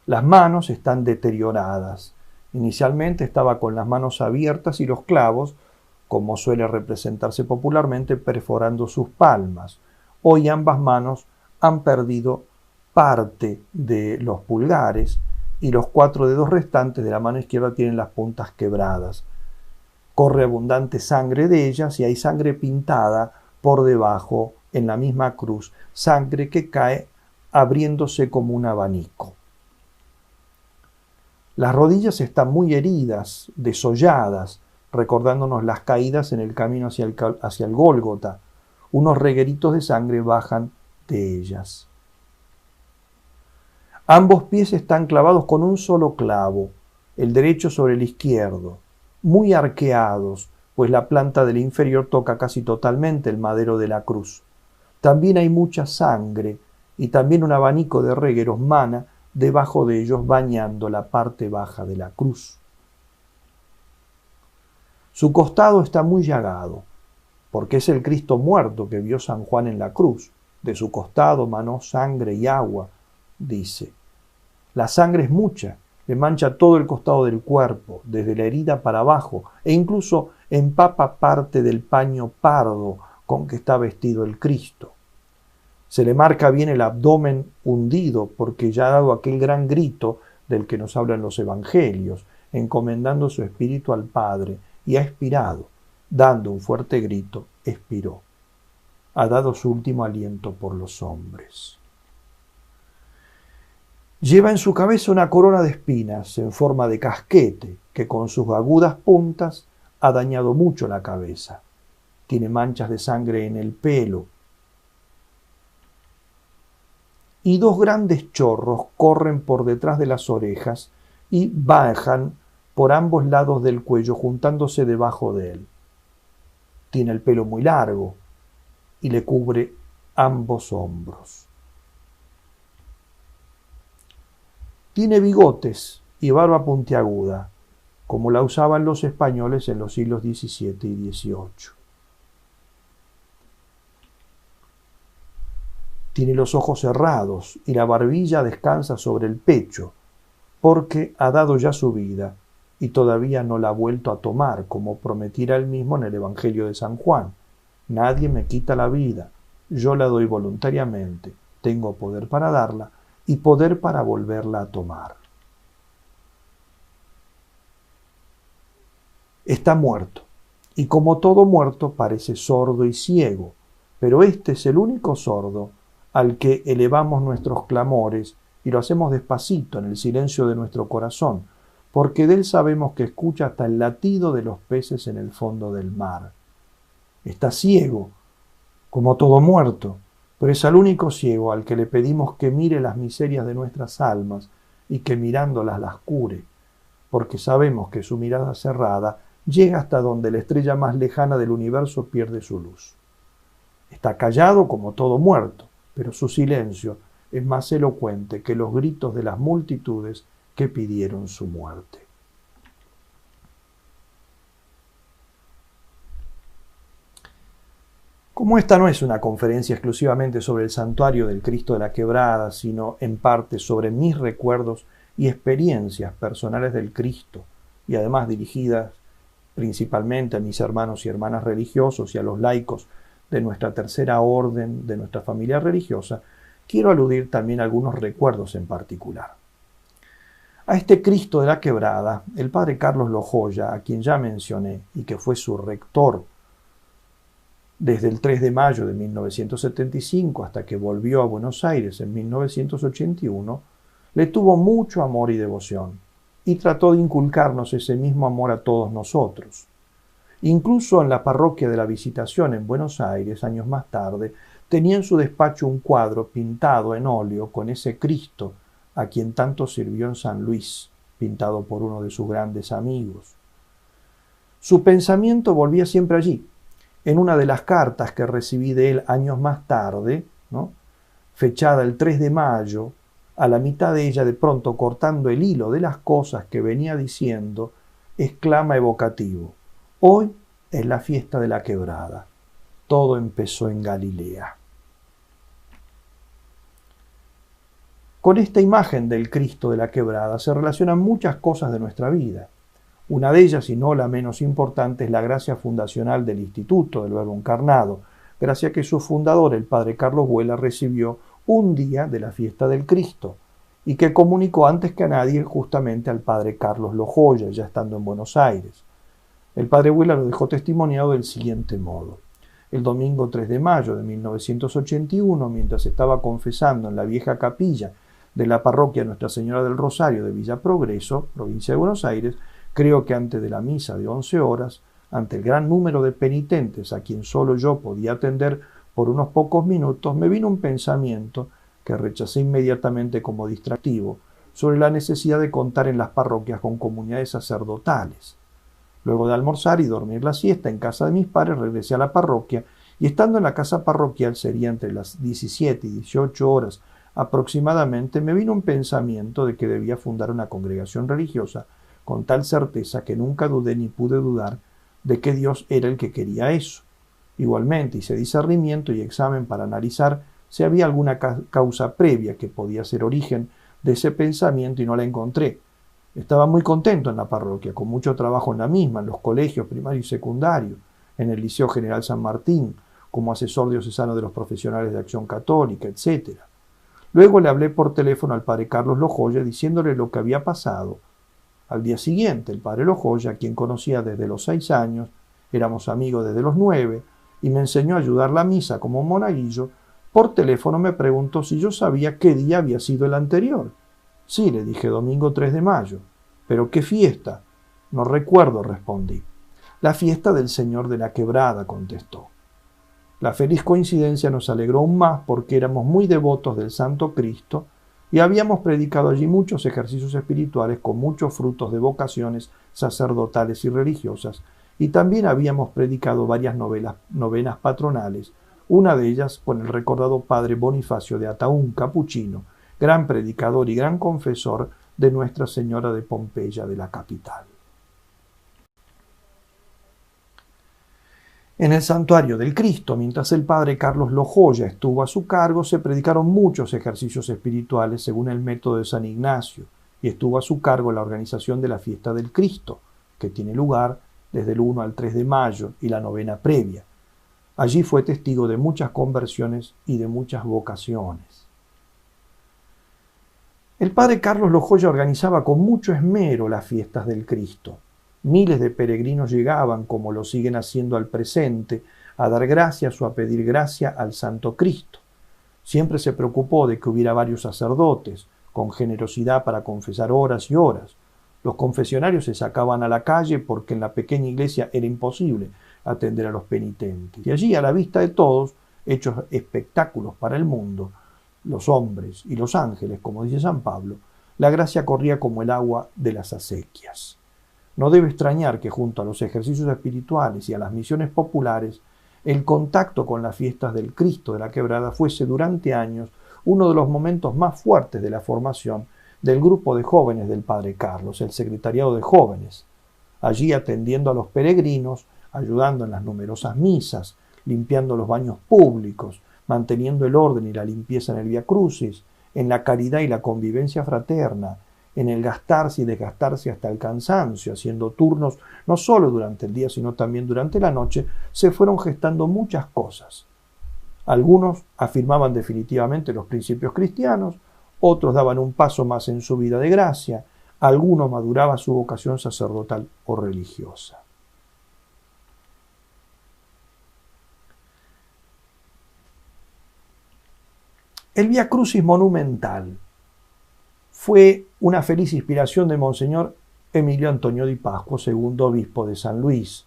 Las manos están deterioradas. Inicialmente estaba con las manos abiertas y los clavos, como suele representarse popularmente, perforando sus palmas. Hoy ambas manos han perdido parte de los pulgares y los 4 dedos restantes de la mano izquierda tienen las puntas quebradas. Corre abundante sangre de ellas y hay sangre pintada por debajo en la misma cruz, sangre que cae abriéndose como un abanico. Las rodillas están muy heridas, desolladas, recordándonos las caídas en el camino hacia el Gólgota. Unos regueritos de sangre bajan de ellas. Ambos pies están clavados con un solo clavo, el derecho sobre el izquierdo, muy arqueados, pues la planta del inferior toca casi totalmente el madero de la cruz. También hay mucha sangre y también un abanico de regueros mana debajo de ellos bañando la parte baja de la cruz. Su costado está muy llagado, porque es el Cristo muerto que vio San Juan en la cruz. De su costado manó sangre y agua, dice. La sangre es mucha, le mancha todo el costado del cuerpo, desde la herida para abajo, e incluso empapa parte del paño pardo con que está vestido el Cristo. Se le marca bien el abdomen hundido porque ya ha dado aquel gran grito del que nos hablan los evangelios, encomendando su espíritu al Padre, y ha expirado. Dando un fuerte grito, expiró. Ha dado su último aliento por los hombres. Lleva en su cabeza una corona de espinas en forma de casquete que con sus agudas puntas ha dañado mucho la cabeza. Tiene manchas de sangre en el pelo. Y 2 grandes chorros corren por detrás de las orejas y bajan por ambos lados del cuello juntándose debajo de él. Tiene el pelo muy largo y le cubre ambos hombros. Tiene bigotes y barba puntiaguda, como la usaban los españoles en los siglos XVII y XVIII. Tiene los ojos cerrados y la barbilla descansa sobre el pecho, porque ha dado ya su vida y todavía no la ha vuelto a tomar, como prometiera él mismo en el Evangelio de San Juan. Nadie me quita la vida, yo la doy voluntariamente, tengo poder para darla y poder para volverla a tomar. Está muerto, y como todo muerto parece sordo y ciego, pero este es el único sordo al que elevamos nuestros clamores y lo hacemos despacito en el silencio de nuestro corazón, porque de él sabemos que escucha hasta el latido de los peces en el fondo del mar. Está ciego, como todo muerto, pero es al único ciego al que le pedimos que mire las miserias de nuestras almas y que mirándolas las cure, porque sabemos que su mirada cerrada llega hasta donde la estrella más lejana del universo pierde su luz. Está callado como todo muerto, pero su silencio es más elocuente que los gritos de las multitudes que pidieron su muerte. Como esta no es una conferencia exclusivamente sobre el santuario del Cristo de la Quebrada, sino en parte sobre mis recuerdos y experiencias personales del Cristo, y además dirigidas principalmente a mis hermanos y hermanas religiosos y a los laicos de nuestra tercera orden, de nuestra familia religiosa, quiero aludir también a algunos recuerdos en particular. A este Cristo de la Quebrada, el padre Carlos Lojoya, a quien ya mencioné y que fue su rector desde el 3 de mayo de 1975 hasta que volvió a Buenos Aires en 1981, le tuvo mucho amor y devoción, y trató de inculcarnos ese mismo amor a todos nosotros. Incluso en la parroquia de la Visitación en Buenos Aires, años más tarde, tenía en su despacho un cuadro pintado en óleo con ese Cristo a quien tanto sirvió en San Luis, pintado por uno de sus grandes amigos. Su pensamiento volvía siempre allí. En una de las cartas que recibí de él años más tarde, fechada el 3 de mayo, a la mitad de ella, de pronto cortando el hilo de las cosas que venía diciendo, exclama evocativo: hoy es la fiesta de la Quebrada. Todo empezó en Galilea. Con esta imagen del Cristo de la Quebrada se relacionan muchas cosas de nuestra vida. Una de ellas, y no la menos importante, es la gracia fundacional del Instituto del Verbo Encarnado, gracia que su fundador, el padre Carlos Vuela, recibió un día de la fiesta del Cristo, y que comunicó antes que a nadie justamente al padre Carlos Lojoya, ya estando en Buenos Aires. El padre Vuela lo dejó testimoniado del siguiente modo. El domingo 3 de mayo de 1981, mientras estaba confesando en la vieja capilla de la parroquia Nuestra Señora del Rosario de Villa Progreso, provincia de Buenos Aires, creo que antes de la misa de 11 horas, ante el gran número de penitentes a quien solo yo podía atender por unos pocos minutos, me vino un pensamiento que rechacé inmediatamente como distractivo sobre la necesidad de contar en las parroquias con comunidades sacerdotales. Luego de almorzar y dormir la siesta en casa de mis padres, regresé a la parroquia y estando en la casa parroquial, sería entre las 17 y 18 horas aproximadamente, me vino un pensamiento de que debía fundar una congregación religiosa con tal certeza que nunca dudé ni pude dudar de que Dios era el que quería eso. Igualmente hice discernimiento y examen para analizar si había alguna causa previa que podía ser origen de ese pensamiento y no la encontré. Estaba muy contento en la parroquia, con mucho trabajo en la misma, en los colegios primario y secundario, en el Liceo General San Martín, como asesor diocesano de los profesionales de Acción Católica, etc. Luego le hablé por teléfono al padre Carlos Lojoya diciéndole lo que había pasado. Al día siguiente, el padre Lojoya, a quien conocía desde los 6 años, éramos amigos desde los 9, y me enseñó a ayudar la misa como monaguillo, por teléfono me preguntó si yo sabía qué día había sido el anterior. Sí, le dije, domingo 3 de mayo. ¿Pero qué fiesta? No recuerdo, respondí. La fiesta del Señor de la Quebrada, contestó. La feliz coincidencia nos alegró aún más porque éramos muy devotos del Santo Cristo y habíamos predicado allí muchos ejercicios espirituales con muchos frutos de vocaciones sacerdotales y religiosas, y también habíamos predicado varias novenas patronales, una de ellas con el recordado padre Bonifacio de Ataún, capuchino, gran predicador y gran confesor de Nuestra Señora de Pompeya de la capital. En el santuario del Cristo, mientras el padre Carlos Lojoya estuvo a su cargo, se predicaron muchos ejercicios espirituales según el método de San Ignacio, y estuvo a su cargo la organización de la fiesta del Cristo, que tiene lugar desde el 1 al 3 de mayo y la novena previa. Allí fue testigo de muchas conversiones y de muchas vocaciones. El padre Carlos Lojoya organizaba con mucho esmero las fiestas del Cristo. Miles de peregrinos llegaban, como lo siguen haciendo al presente, a dar gracias o a pedir gracia al Santo Cristo. Siempre se preocupó de que hubiera varios sacerdotes, con generosidad para confesar horas y horas. Los confesionarios se sacaban a la calle porque en la pequeña iglesia era imposible atender a los penitentes. Y allí, a la vista de todos, hechos espectáculos para el mundo, los hombres y los ángeles, como dice San Pablo, la gracia corría como el agua de las acequias. No debe extrañar que junto a los ejercicios espirituales y a las misiones populares, el contacto con las fiestas del Cristo de la Quebrada fuese durante años uno de los momentos más fuertes de la formación del grupo de jóvenes del padre Carlos, el secretariado de jóvenes. Allí atendiendo a los peregrinos, ayudando en las numerosas misas, limpiando los baños públicos, manteniendo el orden y la limpieza en el Vía Crucis, en la caridad y la convivencia fraterna, en el gastarse y desgastarse hasta el cansancio, haciendo turnos no solo durante el día, sino también durante la noche, se fueron gestando muchas cosas. Algunos afirmaban definitivamente los principios cristianos, otros daban un paso más en su vida de gracia, algunos maduraban su vocación sacerdotal o religiosa. El Vía Crucis monumental fue una feliz inspiración de Monseñor Emilio Antonio Di Pasquo, segundo obispo de San Luis.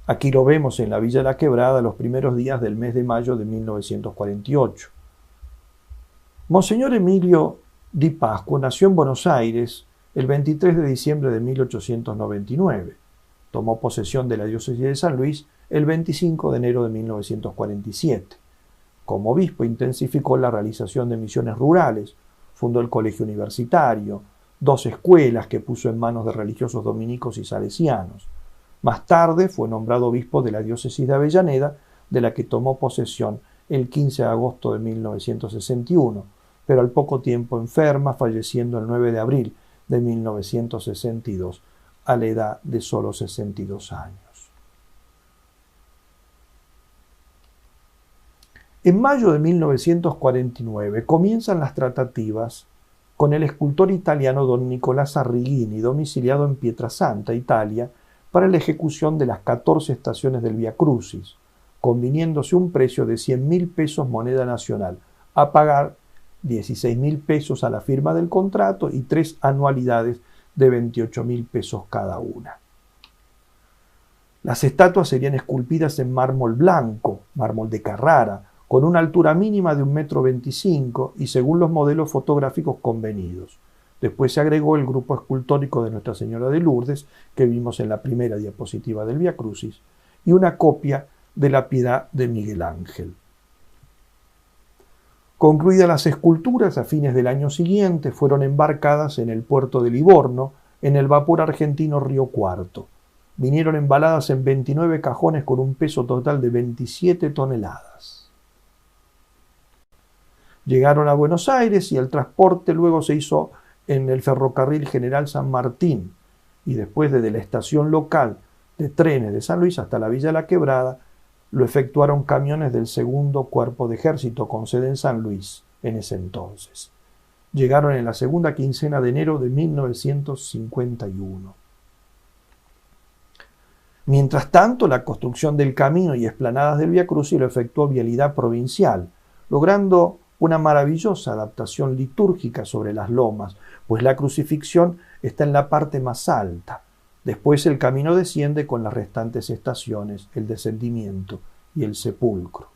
Aquí lo vemos en la Villa de la Quebrada los primeros días del mes de mayo de 1948. Monseñor Emilio Di Pasquo nació en Buenos Aires el 23 de diciembre de 1899. Tomó posesión de la diócesis de San Luis el 25 de enero de 1947. Como obispo intensificó la realización de misiones rurales, fundó el colegio universitario, 2 escuelas que puso en manos de religiosos dominicos y salesianos. Más tarde fue nombrado obispo de la diócesis de Avellaneda, de la que tomó posesión el 15 de agosto de 1961, pero al poco tiempo enferma, falleciendo el 9 de abril de 1962, a la edad de solo 62 años. En mayo de 1949 comienzan las tratativas con el escultor italiano don Nicolás Arrighini, domiciliado en Pietrasanta, Italia, para la ejecución de las 14 estaciones del Vía Crucis, conviniéndose un precio de 100.000 pesos moneda nacional, a pagar 16.000 pesos a la firma del contrato y 3 anualidades de 28.000 pesos cada una. Las estatuas serían esculpidas en mármol blanco, mármol de Carrara, con una altura mínima de 1,25 m y según los modelos fotográficos convenidos. Después se agregó el grupo escultórico de Nuestra Señora de Lourdes, que vimos en la primera diapositiva del Vía Crucis, y una copia de la Piedad de Miguel Ángel. Concluidas las esculturas, a fines del año siguiente fueron embarcadas en el puerto de Livorno, en el vapor argentino Río Cuarto. Vinieron embaladas en 29 cajones con un peso total de 27 toneladas. Llegaron a Buenos Aires y el transporte luego se hizo en el ferrocarril General San Martín y después desde la estación local de trenes de San Luis hasta la Villa de la Quebrada lo efectuaron camiones del segundo cuerpo de ejército con sede en San Luis en ese entonces. Llegaron en la segunda quincena de enero de 1951. Mientras tanto, la construcción del camino y esplanadas del Vía Crucis lo efectuó Vialidad Provincial, logrando una maravillosa adaptación litúrgica sobre las lomas, pues la crucifixión está en la parte más alta. Después el camino desciende con las restantes estaciones, el descendimiento y el sepulcro.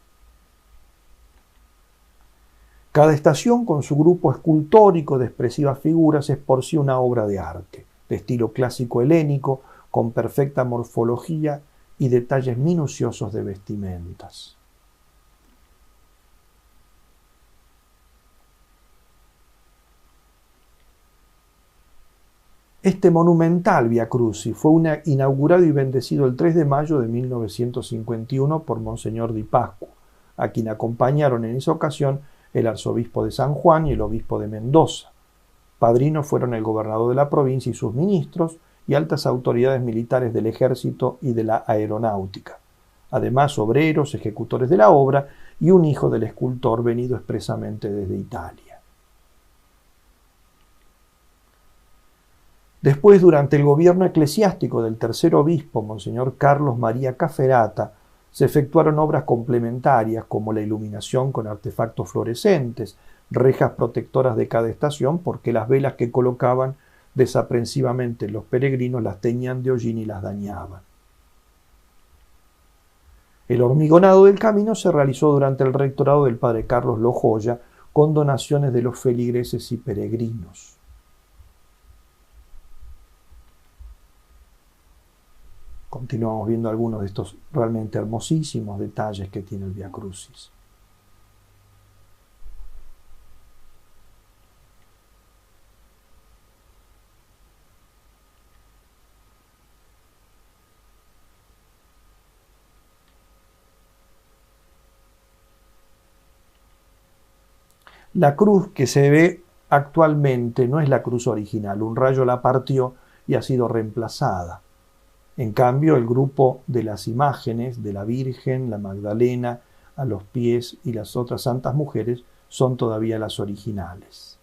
Cada estación con su grupo escultórico de expresivas figuras es por sí una obra de arte, de estilo clásico helénico, con perfecta morfología y detalles minuciosos de vestimentas. Este monumental Vía Crucis fue inaugurado y bendecido el 3 de mayo de 1951 por Monseñor Di Pasquo, a quien acompañaron en esa ocasión el arzobispo de San Juan y el obispo de Mendoza. Padrinos fueron el gobernador de la provincia y sus ministros y altas autoridades militares del ejército y de la aeronáutica. Además, obreros, ejecutores de la obra y un hijo del escultor venido expresamente desde Italia. Después, durante el gobierno eclesiástico del tercer obispo, Monseñor Carlos María Caferata, se efectuaron obras complementarias como la iluminación con artefactos fluorescentes, rejas protectoras de cada estación, porque las velas que colocaban desaprensivamente los peregrinos las teñían de hollín y las dañaban. El hormigonado del camino se realizó durante el rectorado del padre Carlos Lojoya con donaciones de los feligreses y peregrinos. Continuamos viendo algunos de estos realmente hermosísimos detalles que tiene el Vía Crucis. La cruz que se ve actualmente no es la cruz original, un rayo la partió y ha sido reemplazada. En cambio, el grupo de las imágenes de la Virgen, la Magdalena, a los pies y las otras santas mujeres son todavía las originales.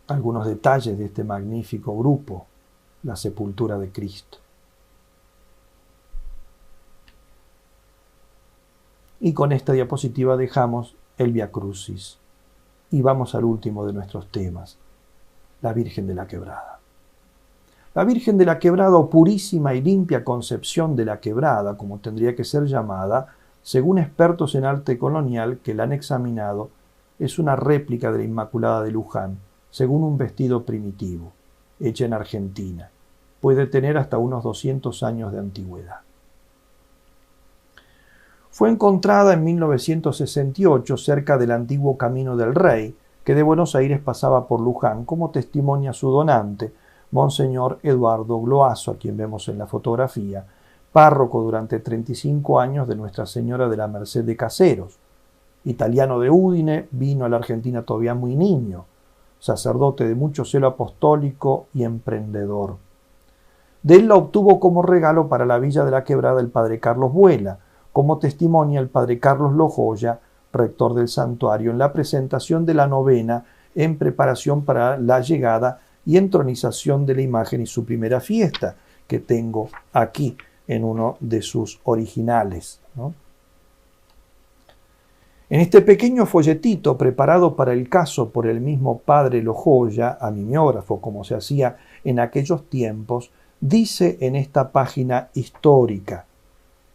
Algunos detalles de este magnífico grupo, la sepultura de Cristo. Y con esta diapositiva dejamos el Vía Crucis y vamos al último de nuestros temas, la Virgen de la Quebrada. La Virgen de la Quebrada, o purísima y limpia concepción de la Quebrada, como tendría que ser llamada, según expertos en arte colonial que la han examinado, es una réplica de la Inmaculada de Luján, según un vestido primitivo, hecha en Argentina. Puede tener hasta unos 200 años de antigüedad. Fue encontrada en 1968 cerca del antiguo Camino del Rey, que de Buenos Aires pasaba por Luján, como testimonia su donante, Monseñor Eduardo Gloazo, a quien vemos en la fotografía, párroco durante 35 años de Nuestra Señora de la Merced de Caseros. Italiano de Udine, vino a la Argentina todavía muy niño, sacerdote de mucho celo apostólico y emprendedor. De él la obtuvo como regalo para la Villa de la Quebrada el padre Carlos Vuela, como testimonia el padre Carlos Lojoya, rector del santuario, en la presentación de la novena en preparación para la llegada y entronización de la imagen y su primera fiesta, que tengo aquí en uno de sus originales, ¿no? En este pequeño folletito preparado para el caso por el mismo padre Lojoya, a mimeógrafo como se hacía en aquellos tiempos, dice en esta página histórica: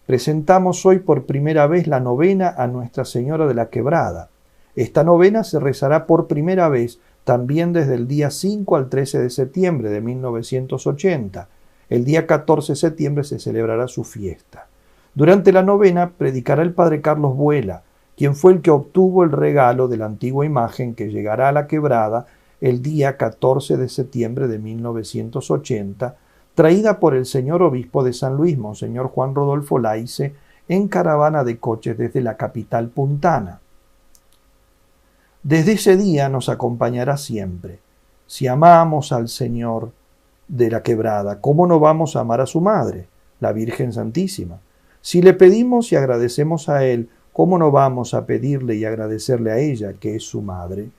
presentamos hoy por primera vez la novena a Nuestra Señora de la Quebrada. Esta novena se rezará por primera vez también desde el día 5 al 13 de septiembre de 1980. El día 14 de septiembre se celebrará su fiesta. Durante la novena predicará el padre Carlos Vuela, quien fue el que obtuvo el regalo de la antigua imagen que llegará a la Quebrada el día 14 de septiembre de 1980, traída por el señor obispo de San Luis, Monseñor Juan Rodolfo Laice, en caravana de coches desde la capital puntana. Desde ese día nos acompañará siempre. Si amamos al Señor de la Quebrada, ¿cómo no vamos a amar a su madre, la Virgen Santísima? Si le pedimos y agradecemos a Él, ¿cómo no vamos a pedirle y agradecerle a ella, que es su madre?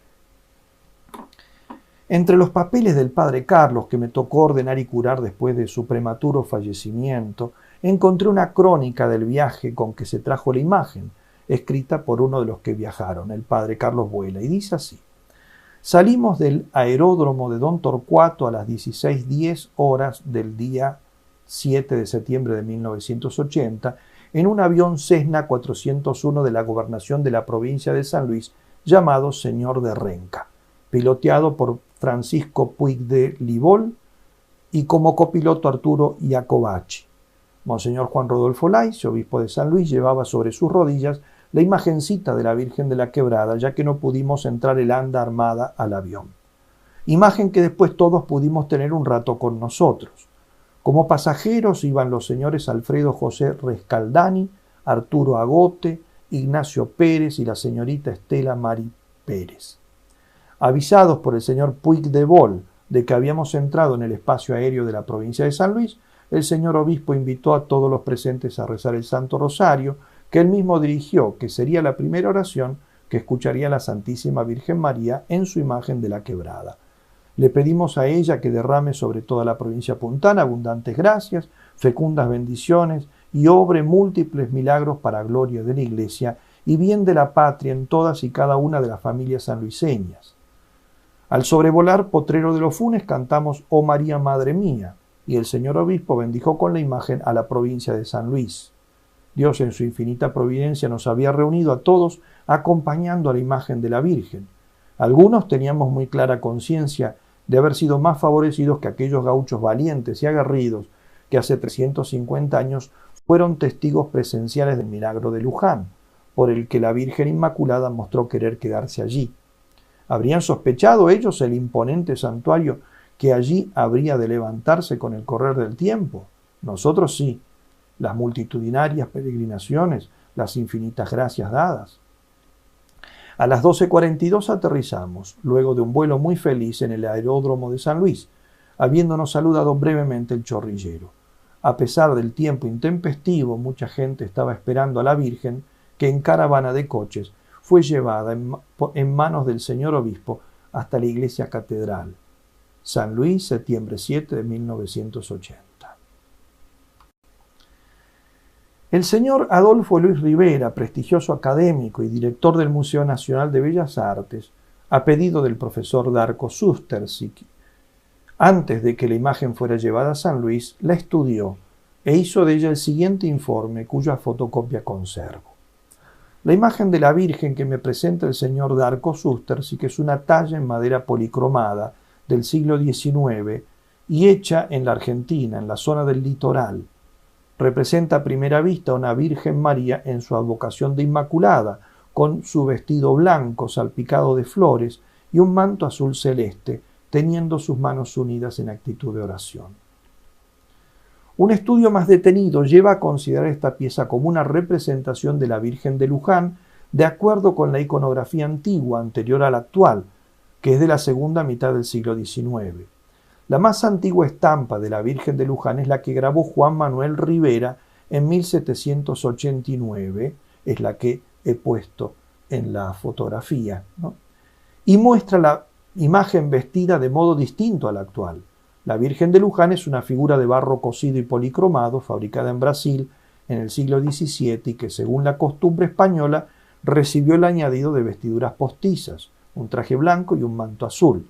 Entre los papeles del padre Carlos, que me tocó ordenar y curar después de su prematuro fallecimiento, encontré una crónica del viaje con que se trajo la imagen, escrita por uno de los que viajaron, el padre Carlos Vuela, y dice así: salimos del aeródromo de Don Torcuato a las 16:10 horas del día 7 de septiembre de 1980 en un avión Cessna 401 de la gobernación de la provincia de San Luis llamado Señor de Renca, piloteado por Francisco Puig de Libol y como copiloto Arturo Iacobacci. Monseñor Juan Rodolfo Laice, obispo de San Luis, llevaba sobre sus rodillas la imagencita de la Virgen de la Quebrada, ya que no pudimos entrar el anda armada al avión. Imagen que después todos pudimos tener un rato con nosotros. Como pasajeros iban los señores Alfredo José Rescaldani, Arturo Agote, Ignacio Pérez y la señorita Estela Mari Pérez. Avisados por el señor Puig de Vol de que habíamos entrado en el espacio aéreo de la provincia de San Luis, el señor obispo invitó a todos los presentes a rezar el Santo Rosario, que él mismo dirigió, que sería la primera oración que escucharía la Santísima Virgen María en su imagen de la Quebrada. Le pedimos a ella que derrame sobre toda la provincia puntana abundantes gracias, fecundas bendiciones y obre múltiples milagros para gloria de la Iglesia y bien de la patria en todas y cada una de las familias sanluiseñas. Al sobrevolar Potrero de los Funes cantamos «Oh María, Madre Mía», y el señor obispo bendijo con la imagen a la provincia de San Luis. Dios en su infinita providencia nos había reunido a todos acompañando a la imagen de la Virgen. Algunos teníamos muy clara conciencia de haber sido más favorecidos que aquellos gauchos valientes y aguerridos que hace 350 años fueron testigos presenciales del milagro de Luján, por el que la Virgen Inmaculada mostró querer quedarse allí. ¿Habrían sospechado ellos el imponente santuario que allí habría de levantarse con el correr del tiempo? Nosotros sí, las multitudinarias peregrinaciones, las infinitas gracias dadas. A las 12:42 aterrizamos, luego de un vuelo muy feliz en el aeródromo de San Luis, habiéndonos saludado brevemente el chorrillero. A pesar del tiempo intempestivo, mucha gente estaba esperando a la Virgen, que en caravana de coches fue llevada en manos del señor obispo hasta la iglesia catedral. San Luis, septiembre 7 de 1980. El señor Adolfo Luis Rivera, prestigioso académico y director del Museo Nacional de Bellas Artes, a pedido del profesor Darko Sustersic, antes de que la imagen fuera llevada a San Luis, la estudió e hizo de ella el siguiente informe, cuya fotocopia conservo. La imagen de la Virgen que me presenta el señor Darko Sustersic es una talla en madera policromada del siglo XIX y hecha en la Argentina, en la zona del litoral. Representa a primera vista a una Virgen María en su advocación de Inmaculada, con su vestido blanco salpicado de flores y un manto azul celeste, teniendo sus manos unidas en actitud de oración. Un estudio más detenido lleva a considerar esta pieza como una representación de la Virgen de Luján, de acuerdo con la iconografía antigua anterior a la actual, que es de la segunda mitad del siglo XIX. La más antigua estampa de la Virgen de Luján es la que grabó Juan Manuel Rivera en 1789, es la que he puesto en la fotografía, ¿no? Y muestra la imagen vestida de modo distinto a la actual. La Virgen de Luján es una figura de barro cocido y policromado, fabricada en Brasil en el siglo XVII y que, según la costumbre española, recibió el añadido de vestiduras postizas, un traje blanco y un manto azul.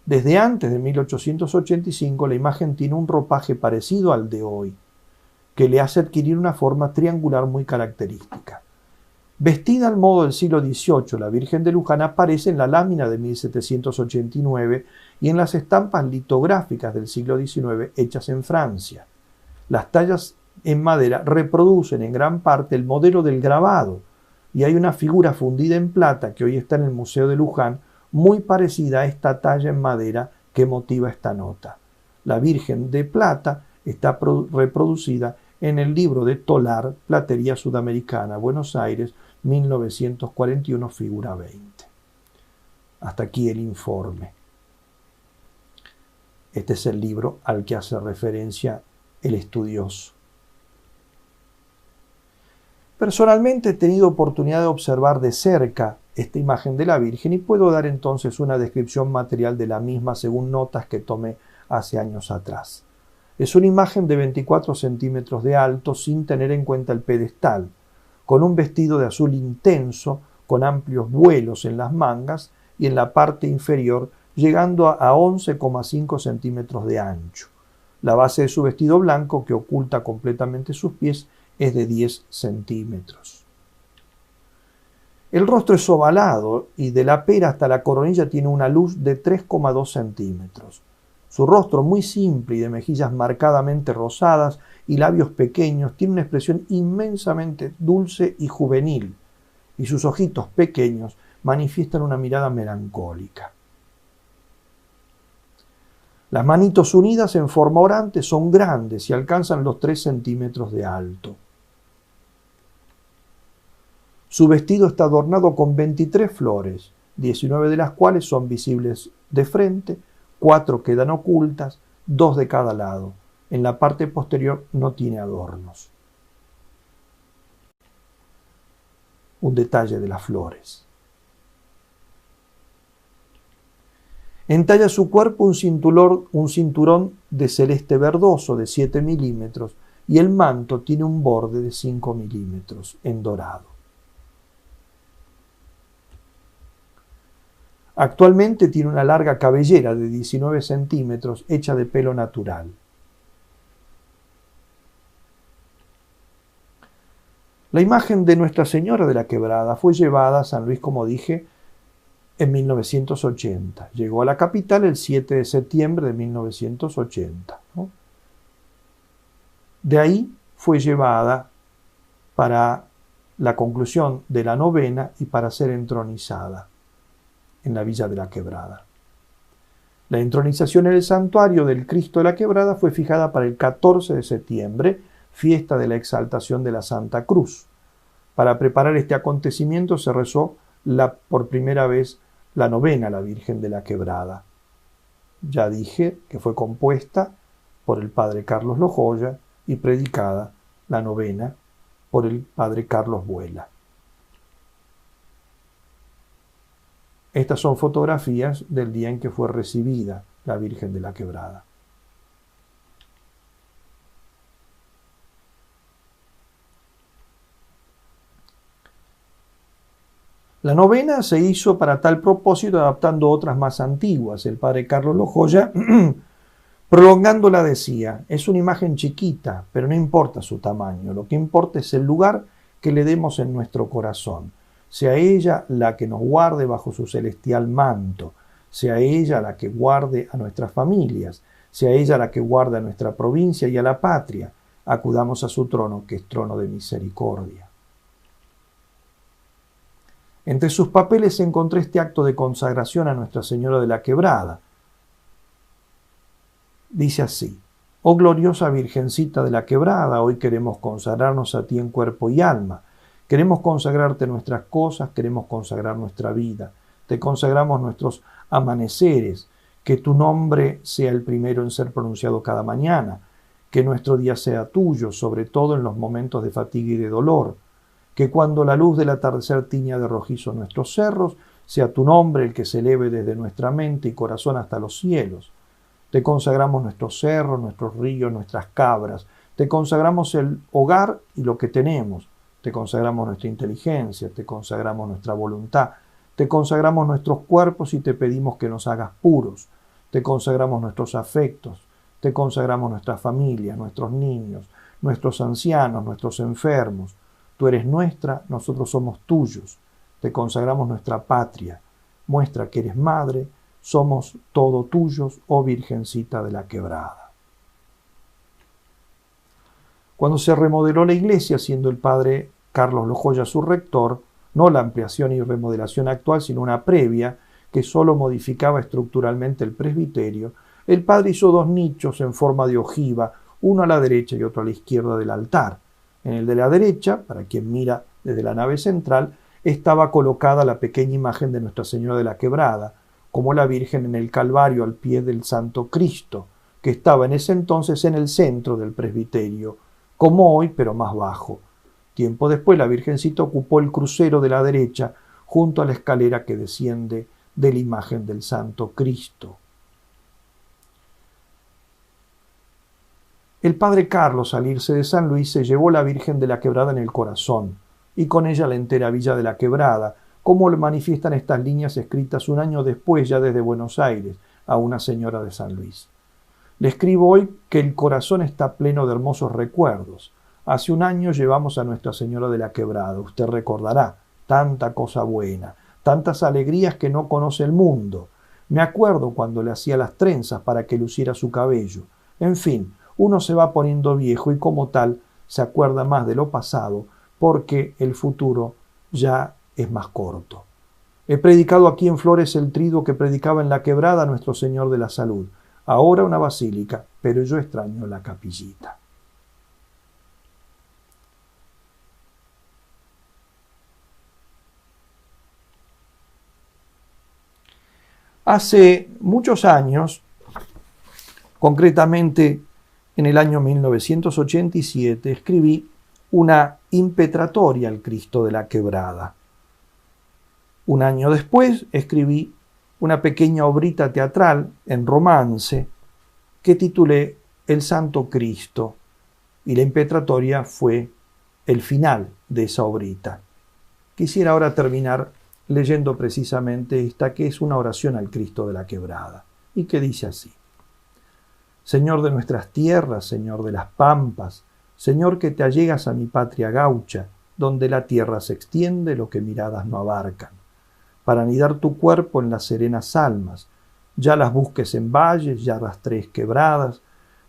Desde antes de 1885 la imagen tiene un ropaje parecido al de hoy, que le hace adquirir una forma triangular muy característica. Vestida al modo del siglo XVIII, la Virgen de Luján aparece en la lámina de 1789 y en las estampas litográficas del siglo XIX hechas en Francia. Las tallas en madera reproducen en gran parte el modelo del grabado, y hay una figura fundida en plata que hoy está en el Museo de Luján, muy parecida a esta talla en madera que motiva esta nota. La Virgen de Plata está reproducida en el libro de Tolar, Platería Sudamericana, Buenos Aires, 1941, figura 20. Hasta aquí el informe. Este es el libro al que hace referencia el estudioso. Personalmente he tenido oportunidad de observar de cerca esta imagen de la Virgen y puedo dar entonces una descripción material de la misma según notas que tomé hace años atrás. Es una imagen de 24 centímetros de alto sin tener en cuenta el pedestal, con un vestido de azul intenso, con amplios vuelos en las mangas y en la parte inferior llegando a 11,5 centímetros de ancho. La base de su vestido blanco, que oculta completamente sus pies, es de 10 centímetros. El rostro es ovalado y de la pera hasta la coronilla tiene una luz de 3,2 centímetros. Su rostro, muy simple y de mejillas marcadamente rosadas y labios pequeños, tiene una expresión inmensamente dulce y juvenil. y sus ojitos pequeños manifiestan una mirada melancólica. Las manitos unidas en forma orante son grandes y alcanzan los 3 centímetros de alto. Su vestido está adornado con 23 flores, 19 de las cuales son visibles de frente, 4 quedan ocultas, 2 de cada lado. En la parte posterior no tiene adornos. Un detalle de las flores. Entalla su cuerpo un cinturón de celeste verdoso de 7 milímetros y el manto tiene un borde de 5 milímetros en dorado. Actualmente tiene una larga cabellera de 19 centímetros hecha de pelo natural. La imagen de Nuestra Señora de la Quebrada fue llevada a San Luis, como dije, en 1980. Llegó a la capital el 7 de septiembre de 1980. ¿No? De ahí fue llevada para la conclusión de la novena y para ser entronizada en la Villa de la Quebrada. La entronización en el santuario del Cristo de la Quebrada fue fijada para el 14 de septiembre, fiesta de la exaltación de la Santa Cruz. Para preparar este acontecimiento se rezó por primera vez la novena a la Virgen de la Quebrada. Ya dije que fue compuesta por el padre Carlos Lojoya y predicada la novena por el padre Carlos Vuela. Estas son fotografías del día en que fue recibida la Virgen de la Quebrada. La novena se hizo para tal propósito adaptando otras más antiguas. El padre Carlos Lojoya, prolongándola, decía: es una imagen chiquita, pero no importa su tamaño. Lo que importa es el lugar que le demos en nuestro corazón. Sea ella la que nos guarde bajo su celestial manto, sea ella la que guarde a nuestras familias, sea ella la que guarde a nuestra provincia y a la patria. Acudamos a su trono, que es trono de misericordia. Entre sus papeles encontré este acto de consagración a Nuestra Señora de la Quebrada. Dice así: oh gloriosa Virgencita de la Quebrada, hoy queremos consagrarnos a ti en cuerpo y alma. Queremos consagrarte nuestras cosas, queremos consagrar nuestra vida. Te consagramos nuestros amaneceres, que tu nombre sea el primero en ser pronunciado cada mañana, que nuestro día sea tuyo, sobre todo en los momentos de fatiga y de dolor, que cuando la luz del atardecer tiña de rojizo nuestros cerros, sea tu nombre el que se eleve desde nuestra mente y corazón hasta los cielos. Te consagramos nuestros cerros, nuestros ríos, nuestras cabras. Te consagramos el hogar y lo que tenemos. Te consagramos nuestra inteligencia, te consagramos nuestra voluntad, te consagramos nuestros cuerpos y te pedimos que nos hagas puros. Te consagramos nuestros afectos, te consagramos nuestra familia, nuestros niños, nuestros ancianos, nuestros enfermos. Tú eres nuestra, nosotros somos tuyos. Te consagramos nuestra patria. Muestra que eres madre, somos todo tuyos, oh Virgencita de la Quebrada. Cuando se remodeló la iglesia, siendo el padre Carlos Lojoya su rector, no la ampliación y remodelación actual, sino una previa que solo modificaba estructuralmente el presbiterio, el padre hizo 2 nichos en forma de ojiva, uno a la derecha y otro a la izquierda del altar. En el de la derecha, para quien mira desde la nave central, estaba colocada la pequeña imagen de Nuestra Señora de la Quebrada, como la Virgen en el Calvario al pie del Santo Cristo, que estaba en ese entonces en el centro del presbiterio, como hoy, pero más bajo. Tiempo después, la Virgencita ocupó el crucero de la derecha, junto a la escalera que desciende de la imagen del Santo Cristo. El padre Carlos, al irse de San Luis, se llevó la Virgen de la Quebrada en el corazón, y con ella la entera Villa de la Quebrada, como lo manifiestan estas líneas escritas un año después, ya desde Buenos Aires, a una señora de San Luis. Le escribo hoy que el corazón está pleno de hermosos recuerdos. Hace un año llevamos a Nuestra Señora de la Quebrada. Usted recordará, tanta cosa buena, tantas alegrías que no conoce el mundo. Me acuerdo cuando le hacía las trenzas para que luciera su cabello. En fin, uno se va poniendo viejo y como tal se acuerda más de lo pasado porque el futuro ya es más corto. He predicado aquí en Flores el triduo que predicaba en La Quebrada Nuestro Señor de la Salud. Ahora una basílica, pero yo extraño la capillita. Hace muchos años, concretamente en el año 1987, escribí una impetratoria al Cristo de la Quebrada. Un año después escribí una pequeña obrita teatral en romance que titulé El Santo Cristo, y la impetratoria fue el final de esa obrita. Quisiera ahora terminar leyendo precisamente esta, que es una oración al Cristo de la Quebrada, y que dice así: Señor de nuestras tierras, Señor de las pampas, Señor que te allegas a mi patria gaucha, donde la tierra se extiende lo que miradas no abarcan, para anidar tu cuerpo en las serenas almas, ya las busques en valles, ya rastrees quebradas,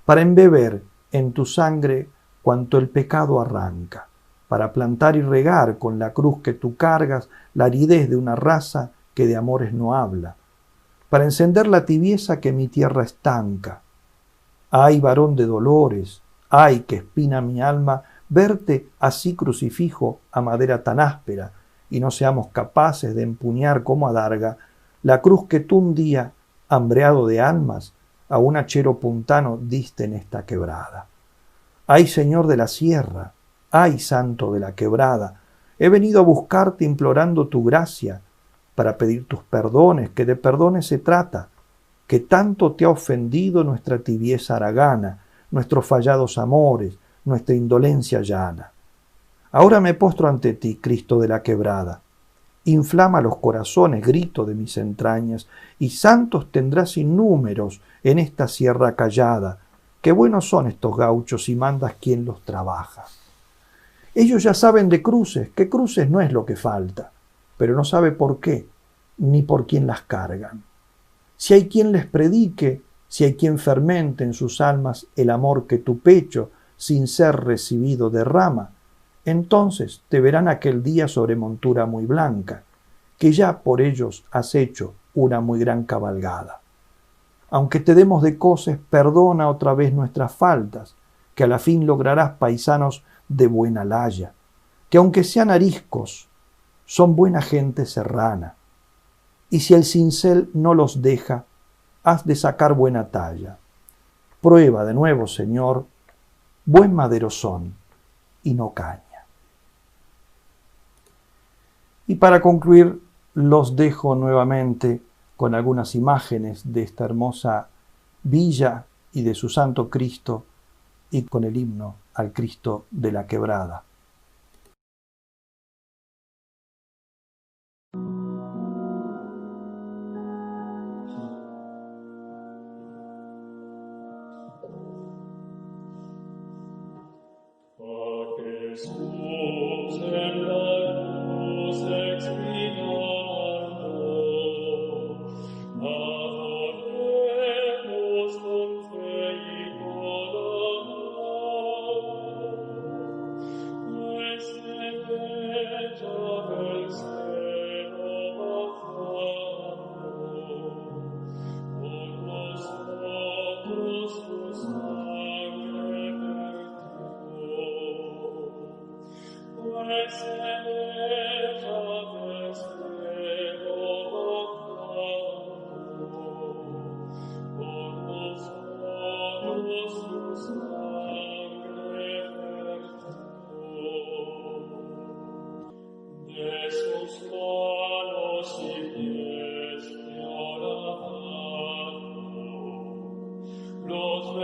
para embeber en tu sangre cuanto el pecado arranca, para plantar y regar con la cruz que tú cargas la aridez de una raza que de amores no habla, para encender la tibieza que mi tierra estanca. Ay, varón de dolores, ay, que espina mi alma verte así crucifijo a madera tan áspera, y no seamos capaces de empuñar como adarga la cruz que tú un día, hambreado de almas, a un hachero puntano diste en esta quebrada. Ay, Señor de la sierra, ay, Santo de la Quebrada, he venido a buscarte implorando tu gracia, para pedir tus perdones, que de perdones se trata, que tanto te ha ofendido nuestra tibieza haragana, nuestros fallados amores, nuestra indolencia llana. Ahora me postro ante ti, Cristo de la Quebrada. Inflama los corazones, grito de mis entrañas, y santos tendrás innúmeros en esta sierra callada. Qué buenos son estos gauchos y mandas quien los trabaja. Ellos ya saben de cruces, que cruces no es lo que falta, pero no sabe por qué, ni por quién las cargan. Si hay quien les predique, si hay quien fermente en sus almas el amor que tu pecho, sin ser recibido, derrama, entonces te verán aquel día sobre montura muy blanca, que ya por ellos has hecho una muy gran cabalgada. Aunque te demos de coces, perdona otra vez nuestras faltas, que a la fin lograrás paisanos de buena laya, que aunque sean ariscos, son buena gente serrana, y si el cincel no los deja, has de sacar buena talla. Prueba de nuevo, Señor, buen madero son, y no caña. Y para concluir, los dejo nuevamente con algunas imágenes de esta hermosa villa y de su Santo Cristo, y con el himno al Cristo de la Quebrada. Los